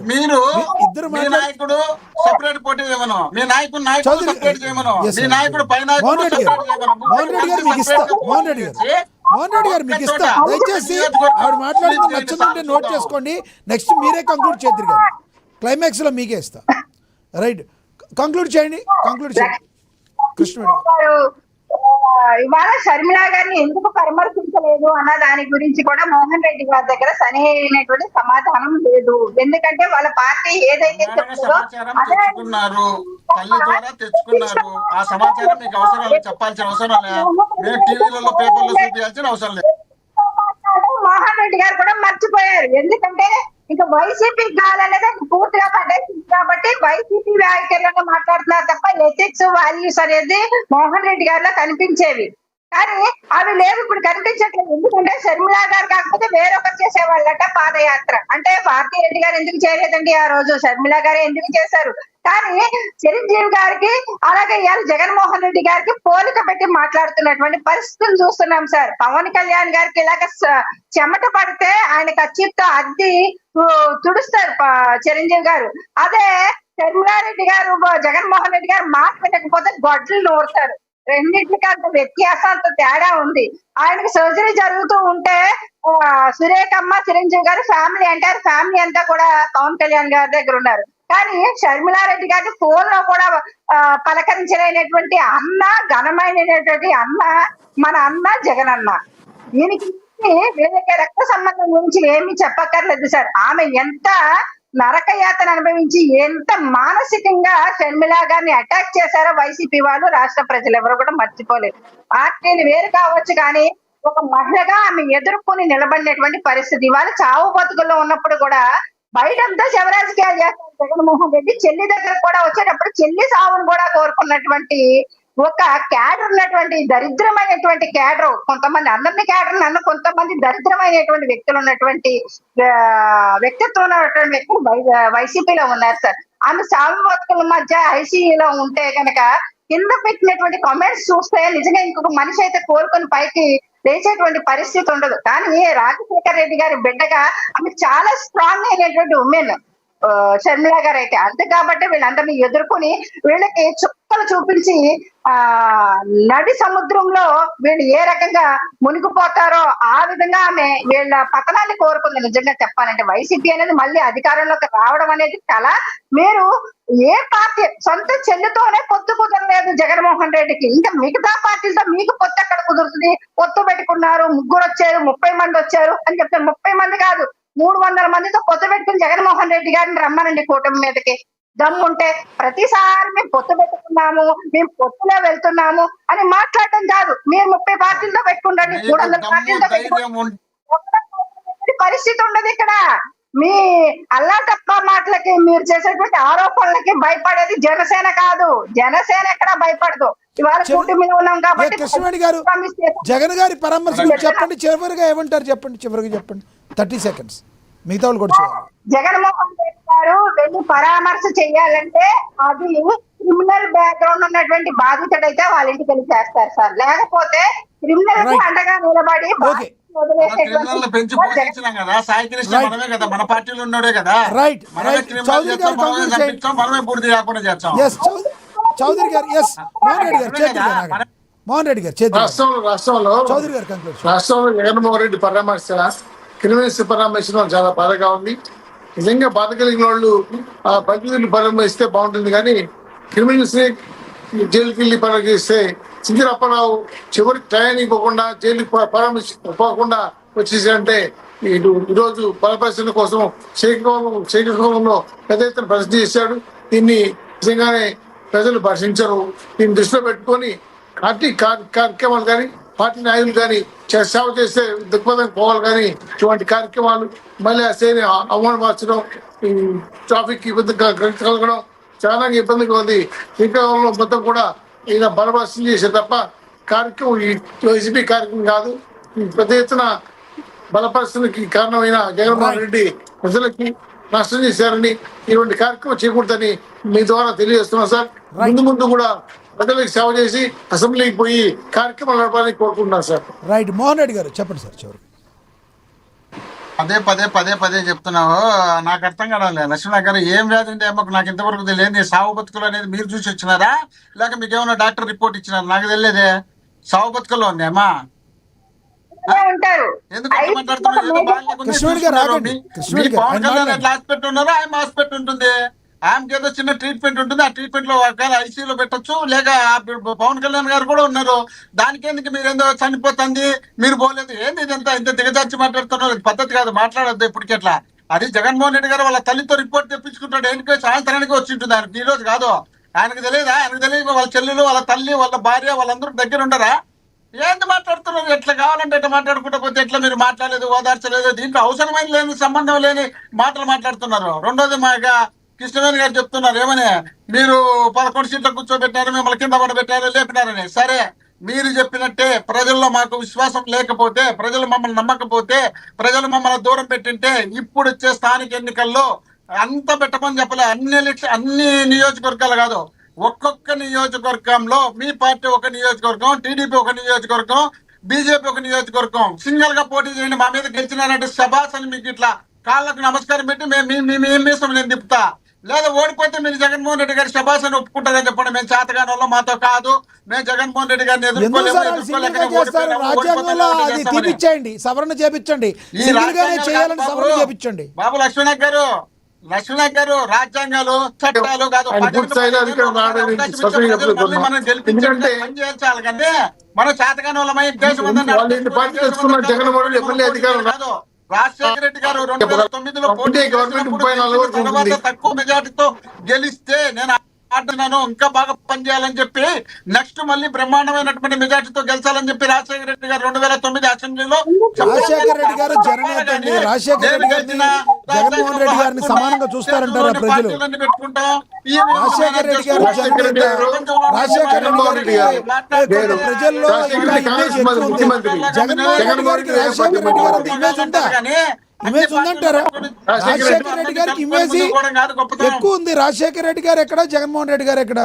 మీరు మీ నాయకుడు సెపరేట్ పోటీ చేయమను, మీ నాయకుడు సెపరేట్ చేయమను, మీ నాయకుడు పై నాయకుడు మోహన్ రెడ్డి గారు మీకు ఇస్తా. దయచేసి ఆవిడ మాట్లాడింది నచ్చిందంటే నోట్ చేసుకోండి. నెక్స్ట్ మీరే కంక్లూడ్ చేద్దరు కానీ క్లైమాక్స్ లో మీకే ఇస్తా. రైట్, కంక్లూడ్ చేయండి. కృష్ణవేణి గారు ఇవాళ షర్మిల గారిని ఎందుకు పరామర్శించలేదు అన్న దాని గురించి కూడా మోహన్ రెడ్డి గారి దగ్గర సరైనటువంటి సమాధానం లేదు. ఎందుకంటే వాళ్ళ పార్టీ ఏదైతే చెప్తుందో సమాచారం అదే తెచ్చుకున్నారు, తల్లి ద్వారా తెచ్చుకున్నారు. ఆ సమాచారం మీకు అవసరం లేదు, చెప్పాల్సిన అవసరం లేదు. మేము టీవీలలో పేపర్లో చూపించాల్సిన అవసరం లేదు. మోహన్ రెడ్డి గారు కూడా మర్చిపోయారు. ఎందుకంటే ఇక వైసీపీ గాలనేది పూర్తిగా పడేసింది కాబట్టి వైసీపీ వ్యాఖ్యలను మాట్లాడుతున్నారు తప్ప ఎథిక్స్ వాల్యూస్ అనేది మోహన్ రెడ్డి గారిలో కనిపించేవి. కానీ అవి లేవు, ఇప్పుడు కనిపించట్లేదు. ఎందుకంటే షర్మిల గారు కాకపోతే వేరొకరు చేసేవాళ్ళట పాదయాత్ర. అంటే భారతీ రెడ్డి గారు ఎందుకు చేయలేదండి ఆ రోజు, షర్మిల గారు ఎందుకు చేశారు. కానీ చిరంజీవి గారికి అలాగే ఇవాళ జగన్మోహన్ రెడ్డి గారికి పోలిక పెట్టి మాట్లాడుతున్నటువంటి పరిస్థితులు చూస్తున్నాం సార్. పవన్ కళ్యాణ్ గారికి ఇలాగ చెమట పడితే ఆయన ఖచ్చితంగా అద్ది తుడుస్తారు చిరంజీవి గారు. అదే షర్మిలారెడ్డి గారు జగన్మోహన్ రెడ్డి గారు మాట పెట్టకపోతే గొడ్లు నూరుతారు. రెండింటికి అంత వ్యత్యాసం, అంత తేడా ఉంది. ఆయనకి సర్జరీ జరుగుతూ ఉంటే సురేఖమ్మ చిరంజీవి గారు ఫ్యామిలీ అంటారు, ఫ్యామిలీ అంతా కూడా పవన్ కళ్యాణ్ గారి దగ్గర ఉన్నారు. కానీ షర్మిలారెడ్డి గారిని ఫోన్ లో కూడా పలకరించలేనటువంటి అన్న, ఘనమైనటువంటి అన్న మన అన్న జగన్ అన్న. దీనికి వీళ్ళకి రక్త సంబంధం గురించి ఏమీ చెప్పక్కర్లేదు సార్. ఆమె ఎంత నరకయాతన అనుభవించి ఎంత మానసికంగా షర్మిల గారిని అటాక్ చేశారో వైసీపీ వాళ్ళు, రాష్ట్ర ప్రజలు ఎవరు కూడా మర్చిపోలేదు. పార్టీలు వేరు కావచ్చు కానీ ఒక మహిళగా ఆమె ఎదుర్కొని నిలబడినటువంటి పరిస్థితి. ఇవాళ చావు బతుకుల్లో ఉన్నప్పుడు కూడా బయటంతా శివరాజకీయాలు చేస్తారు జగన్మోహన్ రెడ్డి. చెల్లి దగ్గర కూడా వచ్చేటప్పుడు చెల్లి సావును కూడా కోరుకున్నటువంటి ఒక క్యాడర్ ఉన్నటువంటి దరిద్రమైనటువంటి క్యాడర్, కొంతమంది అందరినీ క్యాడర్ నన్ను, కొంతమంది దరిద్రమైనటువంటి వ్యక్తులు ఉన్నటువంటి వ్యక్తిత్వం ఉన్నటువంటి వ్యక్తులు వైసీపీలో ఉన్నారు సార్. ఆమె సాగు బతుకుల మధ్య ఐసీయూలో ఉంటే కనుక కింద పెట్టినటువంటి కామెంట్స్ చూస్తే నిజంగా ఇంకొక మనిషి అయితే కోరుకొని పైకి లేచేటువంటి పరిస్థితి ఉండదు. కానీ రాజశేఖర్ రెడ్డి గారి బిడ్డగా ఆమె చాలా స్ట్రాంగ్ అయినటువంటి ఉమెన్ షర్మిల గారు అయితే. అంతే కాబట్టి వీళ్ళందరినీ ఎదుర్కొని వీళ్ళకి చుక్కలు చూపించి నడి సముద్రంలో వీళ్ళు ఏ రకంగా మునిగిపోతారో ఆ విధంగా ఆమె వీళ్ళ పతనాన్ని కోరుకుంది. నిజంగా చెప్పాలంటే వైసీపీ అనేది మళ్ళీ అధికారంలోకి రావడం అనేది కళ. మీరు ఏ పార్టీ సొంత చెల్లితోనే పొత్తు కుదరలేదు జగన్మోహన్ రెడ్డికి, ఇంకా మిగతా పార్టీలతో మీకు పొత్తు ఎక్కడ కుదురుతుంది? పొత్తు పెట్టుకున్నారు, ముగ్గురు వచ్చారు, 30 మంది వచ్చారు అని చెప్తారు. 30 మంది కాదు, 300 మందితో పొత్తు పెట్టుకుని జగన్మోహన్ రెడ్డి గారిని రమ్మనండి కూటమి మీదకి. దమ్ముంటే ప్రతిసారి మేము పొత్తు పెట్టుకున్నాము, మేము పొత్తులో వెళ్తున్నాము అని మాట్లాడటం కాదు. మీరు 30 పార్టీలతో పెట్టుకుంటండి, 300 పార్టీలతో పెట్టుకుంటే పరిస్థితి ఉండదు ఇక్కడ. మీ అల్లాటప్ప మాటలకి, మీరు చేసేటువంటి ఆరోపణలకి భయపడేది జనసేన కాదు. జనసేన ఎక్కడ భయపడదు. ఇవాళ కూటమిలో ఉన్నాం కాబట్టి. కృష్ణవేణి గారు, జగన్ గారి పరామర్శ గురించి చెప్పండి, చివరిగా ఏమంటారు చెప్పండి, చివరిగా చెప్పండి. 30 seconds, మిగతా వాళ్ళు కూడా చేయాలి. జగన్మోహన్ రెడ్డి గారు వెళ్ళి పరామర్శ చెయ్యాలంటే అది క్రిమినల్ బ్యాక్గ్రౌండ్ ఉన్నటువంటి బాధితుడైతే వాళ్ళ ఇంటికి వెళ్ళి చేస్తారు సార్. లేకపోతే క్రిమినల్ అండగా నిలబడి పెంచి పోషించినాం కదా, సాయి కృష్ణ మనమే కదా, మన పార్టీలో ఉన్నాడే కదా. రైట్ మనమే రైట్ క్రిమినల్ చౌదరి గారు చేస్తాం, మనమే చంపిస్తాం, మనమే పూర్తి కాకుండా చేస్తాం. ఎస్ చౌదరి గారు, ఎస్ మోహన్ రెడ్డి గారు చేతులు, మోహన్ రెడ్డి గారు చేతులు, రాష్ట్రంలో చౌదరి గారు కంక్లూడ్. రాష్ట్రంలో జగన్మోహన్ రెడ్డి పరామర్శ, క్రిమినల్స్ పరామర్శించడం చాలా బాధగా ఉంది. నిజంగా బాధ కలిగిన వాళ్ళు ఆ బాధితులు పరామర్శిస్తే బాగుంటుంది. కానీ క్రిమినల్స్ ని జైలుకి వెళ్ళి పరామర్శిస్తే సింగరప్పరావు చివరి టయానికి పోకుండా జైలుకి పోకుండా వచ్చేసారంటే ఈరోజు బలపరిశీలన కోసం శ్రీకాకుళంలో పెద్ద ఎత్తున ప్రశ్న చేశాడు. దీన్ని నిజంగానే ప్రజలు భాషించరు. దీన్ని దృష్టిలో పెట్టుకొని పార్టీ కార్యక్రమాలు కానీ, పార్టీ నాయకులు కానీ సేవ చేస్తే దృక్పథం పోవాలి. కానీ ఇటువంటి కార్యక్రమాలు మళ్ళీ అసలు అవమానపరచడం, ట్రాఫిక్ ఇబ్బంది కలగడం చాలా ఇబ్బందిగా ఉంది. శ్రీకాకుళంలో మొత్తం కూడా ఈయన బలపరిశీలన చేసే తప్ప కార్యక్రమం ఈ వైసీపీ కార్యక్రమం కాదు. పెద్ద ఎత్తున బలపరిశీలనకి కారణమైన జగన్మోహన్ రెడ్డి ప్రజలకి నష్టం చేశారని, ఇటువంటి కార్యక్రమం చేయకూడదని మీ ద్వారా తెలియజేస్తున్నాం సార్. ముందు కూడా ప్రజలకు సేవ చేసి అసెంబ్లీకి పోయి కార్యక్రమాలు నడపాలని కోరుకుంటున్నాను సార్. రైట్ మోహన్ రెడ్డి గారు చెప్పండి సార్. చివరి పదే చెప్తున్నావు, నాకు అర్థం కావాలి. లక్ష్మణ గారు, ఏం వ్యాధి ఉంది ఏమో నాకు ఇంతవరకు తెలియదు. సావు బతుకులు అనేది మీరు చూసి వచ్చినారా, లేక మీకు ఏమైనా డాక్టర్ రిపోర్ట్ ఇచ్చినారా? నాకు తెలియదే. సావు బతుకుల్లో ఉందేమా? ఎందుకు మాట్లాడుతున్నారు? ఏదో బాగా కృష్ణవేణి గారు ఆగండి. కృష్ణవేణి గారు హాస్పిటల్ ఉన్నారో ఆయన హాస్పిటల్ ఉంటుంది. ఆమెకి ఏదో చిన్న ట్రీట్మెంట్ ఉంటుంది, ఆ ట్రీట్మెంట్ లో ఒకవేళ ఐసీయూలో పెట్టొచ్చు, లేక పవన్ కళ్యాణ్ గారు కూడా ఉన్నారు. దానికేందుకు మీరు ఏందో చనిపోతుంది మీరు పోలేదు, ఏంది ఇదంతా ఇంత దిగజార్చి మాట్లాడుతున్నారు? ఇది పద్ధతి కాదు, మాట్లాడద్దు ఇప్పటికెట్లా. అది జగన్మోహన్ రెడ్డి గారు వాళ్ళ తల్లితో రిపోర్ట్ తెప్పించుకుంటాడు, ఎందుకు సాయంత్రానికి వచ్చి ఉంటుంది, ఆయనకి ఈ రోజు కాదు. ఆయనకు తెలియదా? ఆయనకు తెలియదు వాళ్ళ చెల్లెలు, వాళ్ళ తల్లి, వాళ్ళ భార్య వాళ్ళందరూ దగ్గర ఉండరా? ఏంటి మాట్లాడుతున్నారు? ఎట్లా కావాలంటే ఎట్లా మాట్లాడుకుంటా పోతే ఎట్లా? మీరు మాట్లాడలేదు, ఓదార్చలేదు, దీంట్లో అవసరమైన లేని సంబంధం లేని మాటలు మాట్లాడుతున్నారు. రెండోది మా కృష్ణవేణి గారు చెప్తున్నారు ఏమని, మీరు 11 సీట్లు కూర్చోబెట్టారు, మిమ్మల్ని కింద పడబెట్టారు, లేపినారని. సరే, మీరు చెప్పినట్టే ప్రజల్లో మాకు విశ్వాసం లేకపోతే, ప్రజలు మమ్మల్ని నమ్మకపోతే, ప్రజలు మమ్మల్ని దూరం పెట్టింటే ఇప్పుడు వచ్చే స్థానిక ఎన్నికల్లో అంత పెట్టమని చెప్పలే. అన్ని నియోజకవర్గాలు కాదు, ఒక్కొక్క నియోజకవర్గంలో మీ పార్టీ ఒక నియోజకవర్గం, టీడీపీ ఒక నియోజకవర్గం, బీజేపీ ఒక నియోజకవర్గం సింగిల్ గా పోటీ చేయండి, మా మీద గెలిచినారంటే శబాస్ అని మీకు ఇట్లా కాళ్ళకు నమస్కారం పెట్టి మేము నేను తిప్పుతా. లేదా ఓడిపోతే మీరు జగన్మోహన్ రెడ్డి గారి శబాస్ అని ఒప్పుకుంటారని చెప్పండి. మేము చేతగాని వల్ల మాతో కాదు, మేము జగన్మోహన్ రెడ్డి గారిని తీపిచ్చేయండి, సవరణ చేపించండి, చేయాలని సవరణ చేపించండి. బాబు లక్ష్మీనాథ్ గారు రాజ్యాంగాలు చట్టాలు కాదు, మనం గెలిపించాలి కానీ మనం చేతగాని వాళ్ళమై దేశం కాదు. రాజశేఖర రెడ్డి గారు 2009లో పోటీ తర్వాత తక్కువ మెజార్టీతో గెలిస్తే నేను ఆడుతున్నాను, ఇంకా బాగా పనిచేయాలని చెప్పి నెక్స్ట్ మళ్ళీ బ్రహ్మాండమైనటువంటి మెజార్టీతో గెలిచాలని చెప్పి రాజశేఖర రెడ్డి గారు 2009 అసెంబ్లీలో రాజశేఖర రెడ్డి గారు జగన్మోహన్ రెడ్డి గారిని సమానంగా చూస్తారంటారా ప్రజలు? రాజశేఖర రెడ్డి గారు రాజశేఖర రెడ్డి గారు ప్రజల్లో ఇమేజ్ ఎక్కువ ఉంది. జగన్మోహన్ రెడ్డి గారికి రాజశేఖర రెడ్డి గారు ఇమేజ్ ఉందా? ఇమేజ్ ఉందంటారా? రాజశేఖర రెడ్డి గారికి ఇమేజ్ ఎక్కువ ఉంది. రాజశేఖర రెడ్డి గారు ఎక్కడ, జగన్మోహన్ రెడ్డి గారు ఎక్కడ?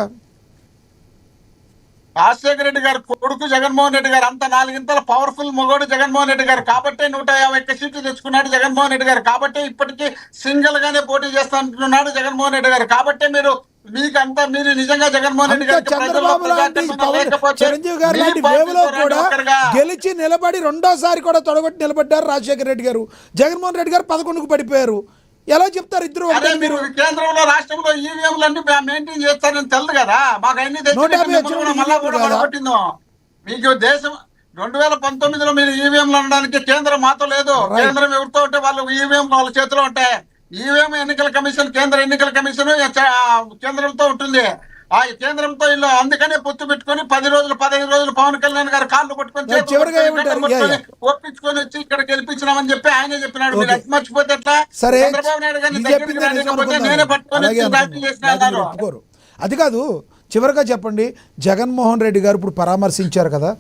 రాజశేఖర రెడ్డి గారు కొడుకు జగన్మోహన్ రెడ్డి గారు అంత 4 ఇంతల పవర్ఫుల్ మొగోడు జగన్మోహన్ రెడ్డి గారు కాబట్టి 151 సీట్లు తెచ్చుకున్నాడు జగన్మోహన్ రెడ్డి గారు కాబట్టి ఇప్పటికీ సింగిల్ గానే పోటీ చేస్తానంటున్నాడు జగన్మోహన్ రెడ్డి గారు కాబట్టి మీరు నిజంగా జగన్మోహన్ రెడ్డి గారు చంద్రబాబు లాంటి చిరంజీవి గారు లాంటి వేవ్లో కూడా గెలిచి నిలబడి రెండోసారి కూడా తొడగొట్టి నిలబడ్డారు రాజశేఖర రెడ్డి గారు. జగన్మోహన్ రెడ్డి గారు 11కు పడిపోయారు. ఎలా చెప్తారు ఇద్దరు? మీరు కేంద్రంలో రాష్ట్రంలో ఈవీఎంలన్నీ మెయింటైన్ చేస్తారని తెలుసు కదా, మాకు అన్ని మీకు దేశం 2019లో మీరు ఈవీఎంలు అనడానికి కేంద్రం మాతో లేదు. కేంద్రం ఎవరితో ఉంటే వాళ్ళు ఈవీఎం వాళ్ళ చేతిలో ఉంటాయి. ఈవీఎం ఎన్నికల కమిషన్, కేంద్ర ఎన్నికల కమిషన్ కేంద్రంతో ఉంటుంది. ఆ కేంద్రంతో ఇల్లు అందుకనే పొత్తు పెట్టుకొని 10 రోజులు 15 రోజులు పవన్ కళ్యాణ్ గారు కాళ్ళు పట్టుకొని ఒప్పించుకొని వచ్చి ఇక్కడ గెలిపించినామని చెప్పి ఆయనే చెప్పినాడు. మీరు అది మర్చిపోతే ఎట్లా? చంద్రబాబు నాయుడు గారిని నేనే పట్టుకొని అది కాదు. చివరిగా చెప్పండి, జగన్మోహన్ రెడ్డి గారు ఇప్పుడు పరామర్శించారు కదా,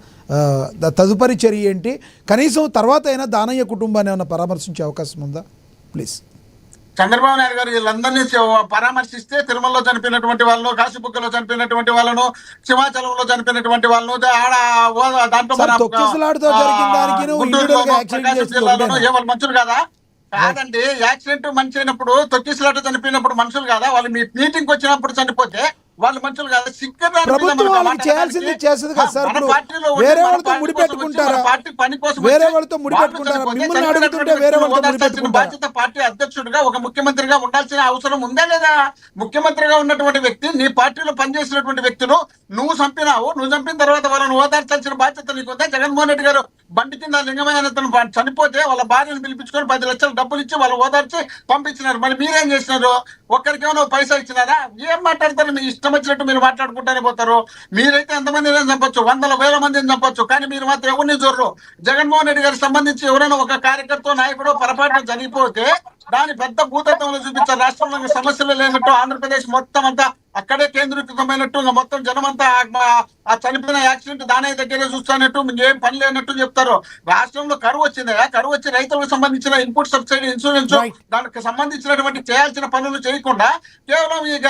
తదుపరి చర్య ఏంటి? కనీసం తర్వాత అయినా దానయ్య కుటుంబాన్ని ఏమైనా పరామర్శించే అవకాశం ఉందా? ప్లీజ్. చంద్రబాబు నాయుడు గారు వీళ్ళందరినీ పరామర్శిస్తే తిరుమలలో చనిపోయినటువంటి వాళ్ళను, కాశీబుగ్గలో చనిపోయినటువంటి వాళ్ళను, సింహాచలంలో చనిపోయినటువంటి వాళ్ళను, దాంట్లో వాళ్ళు మనుషులు కదా? కాదండి, యాక్సిడెంట్ మనిషి అయినప్పుడు తొక్కిసలాట చనిపోయినప్పుడు మనుషులు కదా? వాళ్ళు మీ మీటింగ్ వచ్చినప్పుడు చనిపోతే వాళ్ళు మనుషులు కాదు. ప్రభుత్వం చేయాల్సింది చేస్తుంది కదా సార్. వేరే వాళ్ళతో ముడిపెట్టుకుంటారా? వేరే వాళ్ళతో ముడిపెట్టుకుంటారా? మిమ్మల్ని అడుగుతుంటే వేరే వాళ్ళతో ముడిపెట్టుకుంటారా? బాధ్యత పార్టీ అధ్యక్షుడిగా ఒక ముఖ్యమంత్రిగా ఉండాల్సిన అవసరం ఉందా లేదా? ముఖ్యమంత్రిగా ఉన్నటువంటి వ్యక్తి, నీ పార్టీలో పనిచేసినటువంటి వ్యక్తులు నువ్వు చంపినావు, నువ్వు చంపిన తర్వాత వాళ్ళని ఓదార్చాల్సిన బాధ్యత నీకు ఉందా? జగన్మోహన్ రెడ్డి గారు బండి కింద లింగమైన చనిపోతే వాళ్ళ భార్యను పిలిపించుకొని 10 లక్షలు డబ్బులు ఇచ్చి వాళ్ళు ఓదార్చి పంపించినారు. మరి మీరేం చేసినారు? ఒక్కరికేమో పైసా ఇచ్చినారా? ఏం మాట్లాడతారు? మీ ఇష్టం వచ్చినట్టు మీరు మాట్లాడుకుంటానే పోతారు. మీరైతే ఎంతమంది చంపొచ్చు, 100,000 మందిని చంపొచ్చు, కానీ మీరు మాత్రం ఎవరిని చూడరు. జగన్మోహన్ రెడ్డి గారికి సంబంధించి ఎవరైనా ఒక కార్యకర్త నాయకుడు పొరపాటున చనిపోతే దాని పెద్ద భూతత్వంలో చూపించారు. రాష్ట్రంలో సమస్యలు లేనట్టు, ఆంధ్రప్రదేశ్ మొత్తం అంతా అక్కడే కేంద్రీకృతమైనట్టు, మొత్తం జనమంతా ఆ చనిపోయిన యాక్సిడెంట్ దాని దగ్గరే చూస్తున్నట్టు, ఏం పని లేనట్టు చెప్తారు. రాష్ట్రంలో కరువు వచ్చింది, కరువు వచ్చి రైతులకు సంబంధించిన ఇన్పుట్ సబ్సిడీ, ఇన్సూరెన్స్, దానికి సంబంధించినటువంటి చేయాల్సిన పనులు చేయకుండా కేవలం ఇక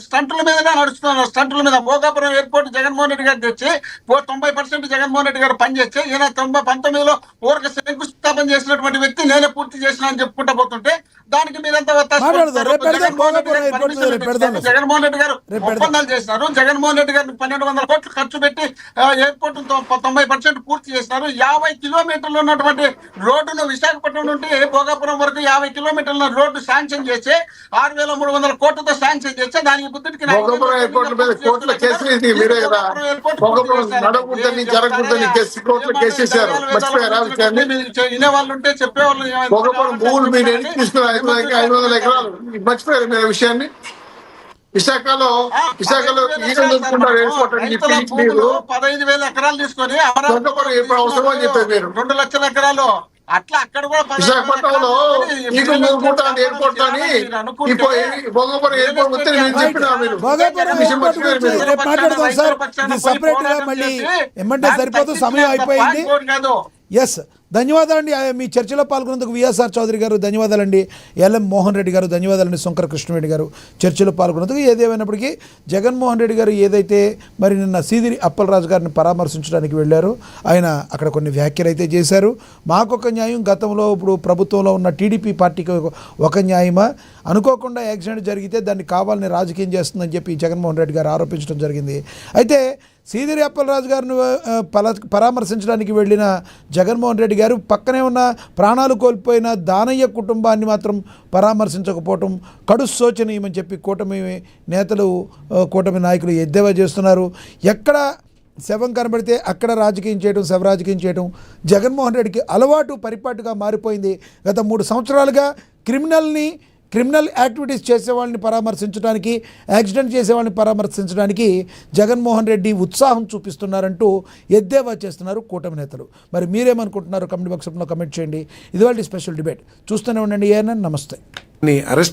స్టంట్ల మీదనే నడుస్తున్నారు. స్టంట్ల మీద భోగాపురం ఎయిర్పోర్ట్ జగన్మోహన్ రెడ్డి గారు తెచ్చి 90% జగన్మోహన్ రెడ్డి గారు పనిచేస్తే ఈయన 19లో ఊరికి శంకుస్థాపన చేసినటువంటి వ్యక్తి నేనే పూర్తి చేసిన అని చెప్పుకుంటా పోతుంటే దానికి మీరంతా మాట్లాడదాం. రేపు పెడదాం. భోగాపురం ఎయిర్పోర్ట్ మీద రేపు పెడదాం. జగన్మోహన్ రెడ్డి గారు రేపు పెడదాం. ఒప్పందాలు చేసినారు. జగన్మోహన్ రెడ్డి గారు 1200 కోట్లు ఖర్చు పెట్టి ఎయిర్పోర్ట్ 90% పూర్తి చేసినారు. 50 కిలోమీటర్లు ఉన్నటువంటి రోడ్డును విశాఖపట్నం నుండి భోగాపురం వరకు 50 కిలోమీటర్ల రోడ్డు శాంక్షన్ చేసి 6300 కోట్లతో శాంక్షన్ చేస్తే దానికి బుద్ధికి భోగాపురం ఎయిర్పోర్ట్ మీద కోర్టులో కేసులు ఇది మీరే కదా. భోగాపురం నడకూడదని జరగకూడదని కోర్టులో కేసేసారు. మర్చిపోయారా విషయాన్ని? వినే వాళ్ళు ఉంటే చెప్పేవాళ్ళు. భోగాపురం భూములు మీరు ఎన్ని తీసుకున్నారు? 500 ఎకరాలు. మర్చిపోయారు మీరు విషయాన్ని? విశాఖలో ఈగలు దొరుకుతున్నారు ఎయిర్పోర్ట్ అని చెప్పి మీరు 15,000 ఎకరాలు తీసుకొని భోగాపురం ఎప్పుడు అవసరం అని చెప్పారు మీరు. 2 లక్షల ఎకరాలు అట్లా అక్కడ కూడా విశాఖపట్నంలో ఈగలు దొరుకుతాను ఎయిర్పోర్ట్ అని భోగాపురం ఎయిర్పోర్ట్ వస్తే నేను చెప్పినా మీరు భోగాపురం విషయం ఎయిర్పోర్ట్ మర్చిపోయారు గురించి మీరు. రేపు మాట్లాడదాం సార్. ఇది సపరేట్ గా మళ్ళీ ఏమంటే సరిపోదు, సమయం అయిపోయింది. ఎస్, ధన్యవాదాలండి. మీ చర్చలో పాల్గొన్నందుకు విఎస్ఆర్ చౌదరి గారు ధన్యవాదాలండి. ఎల్ఎం మోహన్ రెడ్డి గారు ధన్యవాదాలండి. శంకర కృష్ణరెడ్డి గారు చర్చలో పాల్గొన్నందుకు. ఏదేమైనప్పటికీ జగన్మోహన్ రెడ్డి గారు ఏదైతే మరి నిన్న సీదిరి అప్పలరాజు గారిని పరామర్శించడానికి వెళ్ళారో ఆయన అక్కడ కొన్ని వ్యాఖ్యలు అయితే చేశారు. మాకొక న్యాయం, గతంలో ఇప్పుడు ప్రభుత్వంలో ఉన్న టీడీపీ పార్టీకి ఒక న్యాయమా, అనుకోకుండా యాక్సిడెంట్ జరిగితే దాన్ని కావాలని రాజకీయం చేస్తుందని చెప్పి జగన్మోహన్ రెడ్డి గారు ఆరోపించడం జరిగింది. అయితే సీదిరి అప్పలరాజు గారిని పరామర్శించడానికి వెళ్ళిన జగన్మోహన్ రెడ్డి గారు పక్కనే ఉన్న ప్రాణాలు కోల్పోయిన దానయ్య కుటుంబాన్ని మాత్రం పరామర్శించకపోవటం కడు శోచనీయమని చెప్పి కూటమి నేతలు, కూటమి నాయకులు ఎద్దేవా చేస్తున్నారు. ఎక్కడ శవం కనబడితే అక్కడ రాజకీయం చేయడం, శవ రాజకీయం చేయడం జగన్మోహన్ రెడ్డికి అలవాటు, పరిపాటుగా మారిపోయింది. గత 3 సంవత్సరాలుగా క్రిమినల్ యాక్టివిటీస్ చేసేవాళ్ళని పరామర్శించడానికి, యాక్సిడెంట్ చేసేవాళ్ళని పరామర్శించడానికి జగన్మోహన్ రెడ్డి ఉత్సాహం చూపిస్తున్నారంటూ ఎద్దేవా చేస్తున్నారు కూటమి నేతలు. మరి మీరేమనుకుంటున్నారు? కమెంట్ బాక్స్లో కమెంట్ చేయండి. ఇది వాళ్ళ స్పెషల్ డిబేట్. చూస్తూనే ఉండండి. ఏఎన్ఎన్. నమస్తే. అరెస్ట్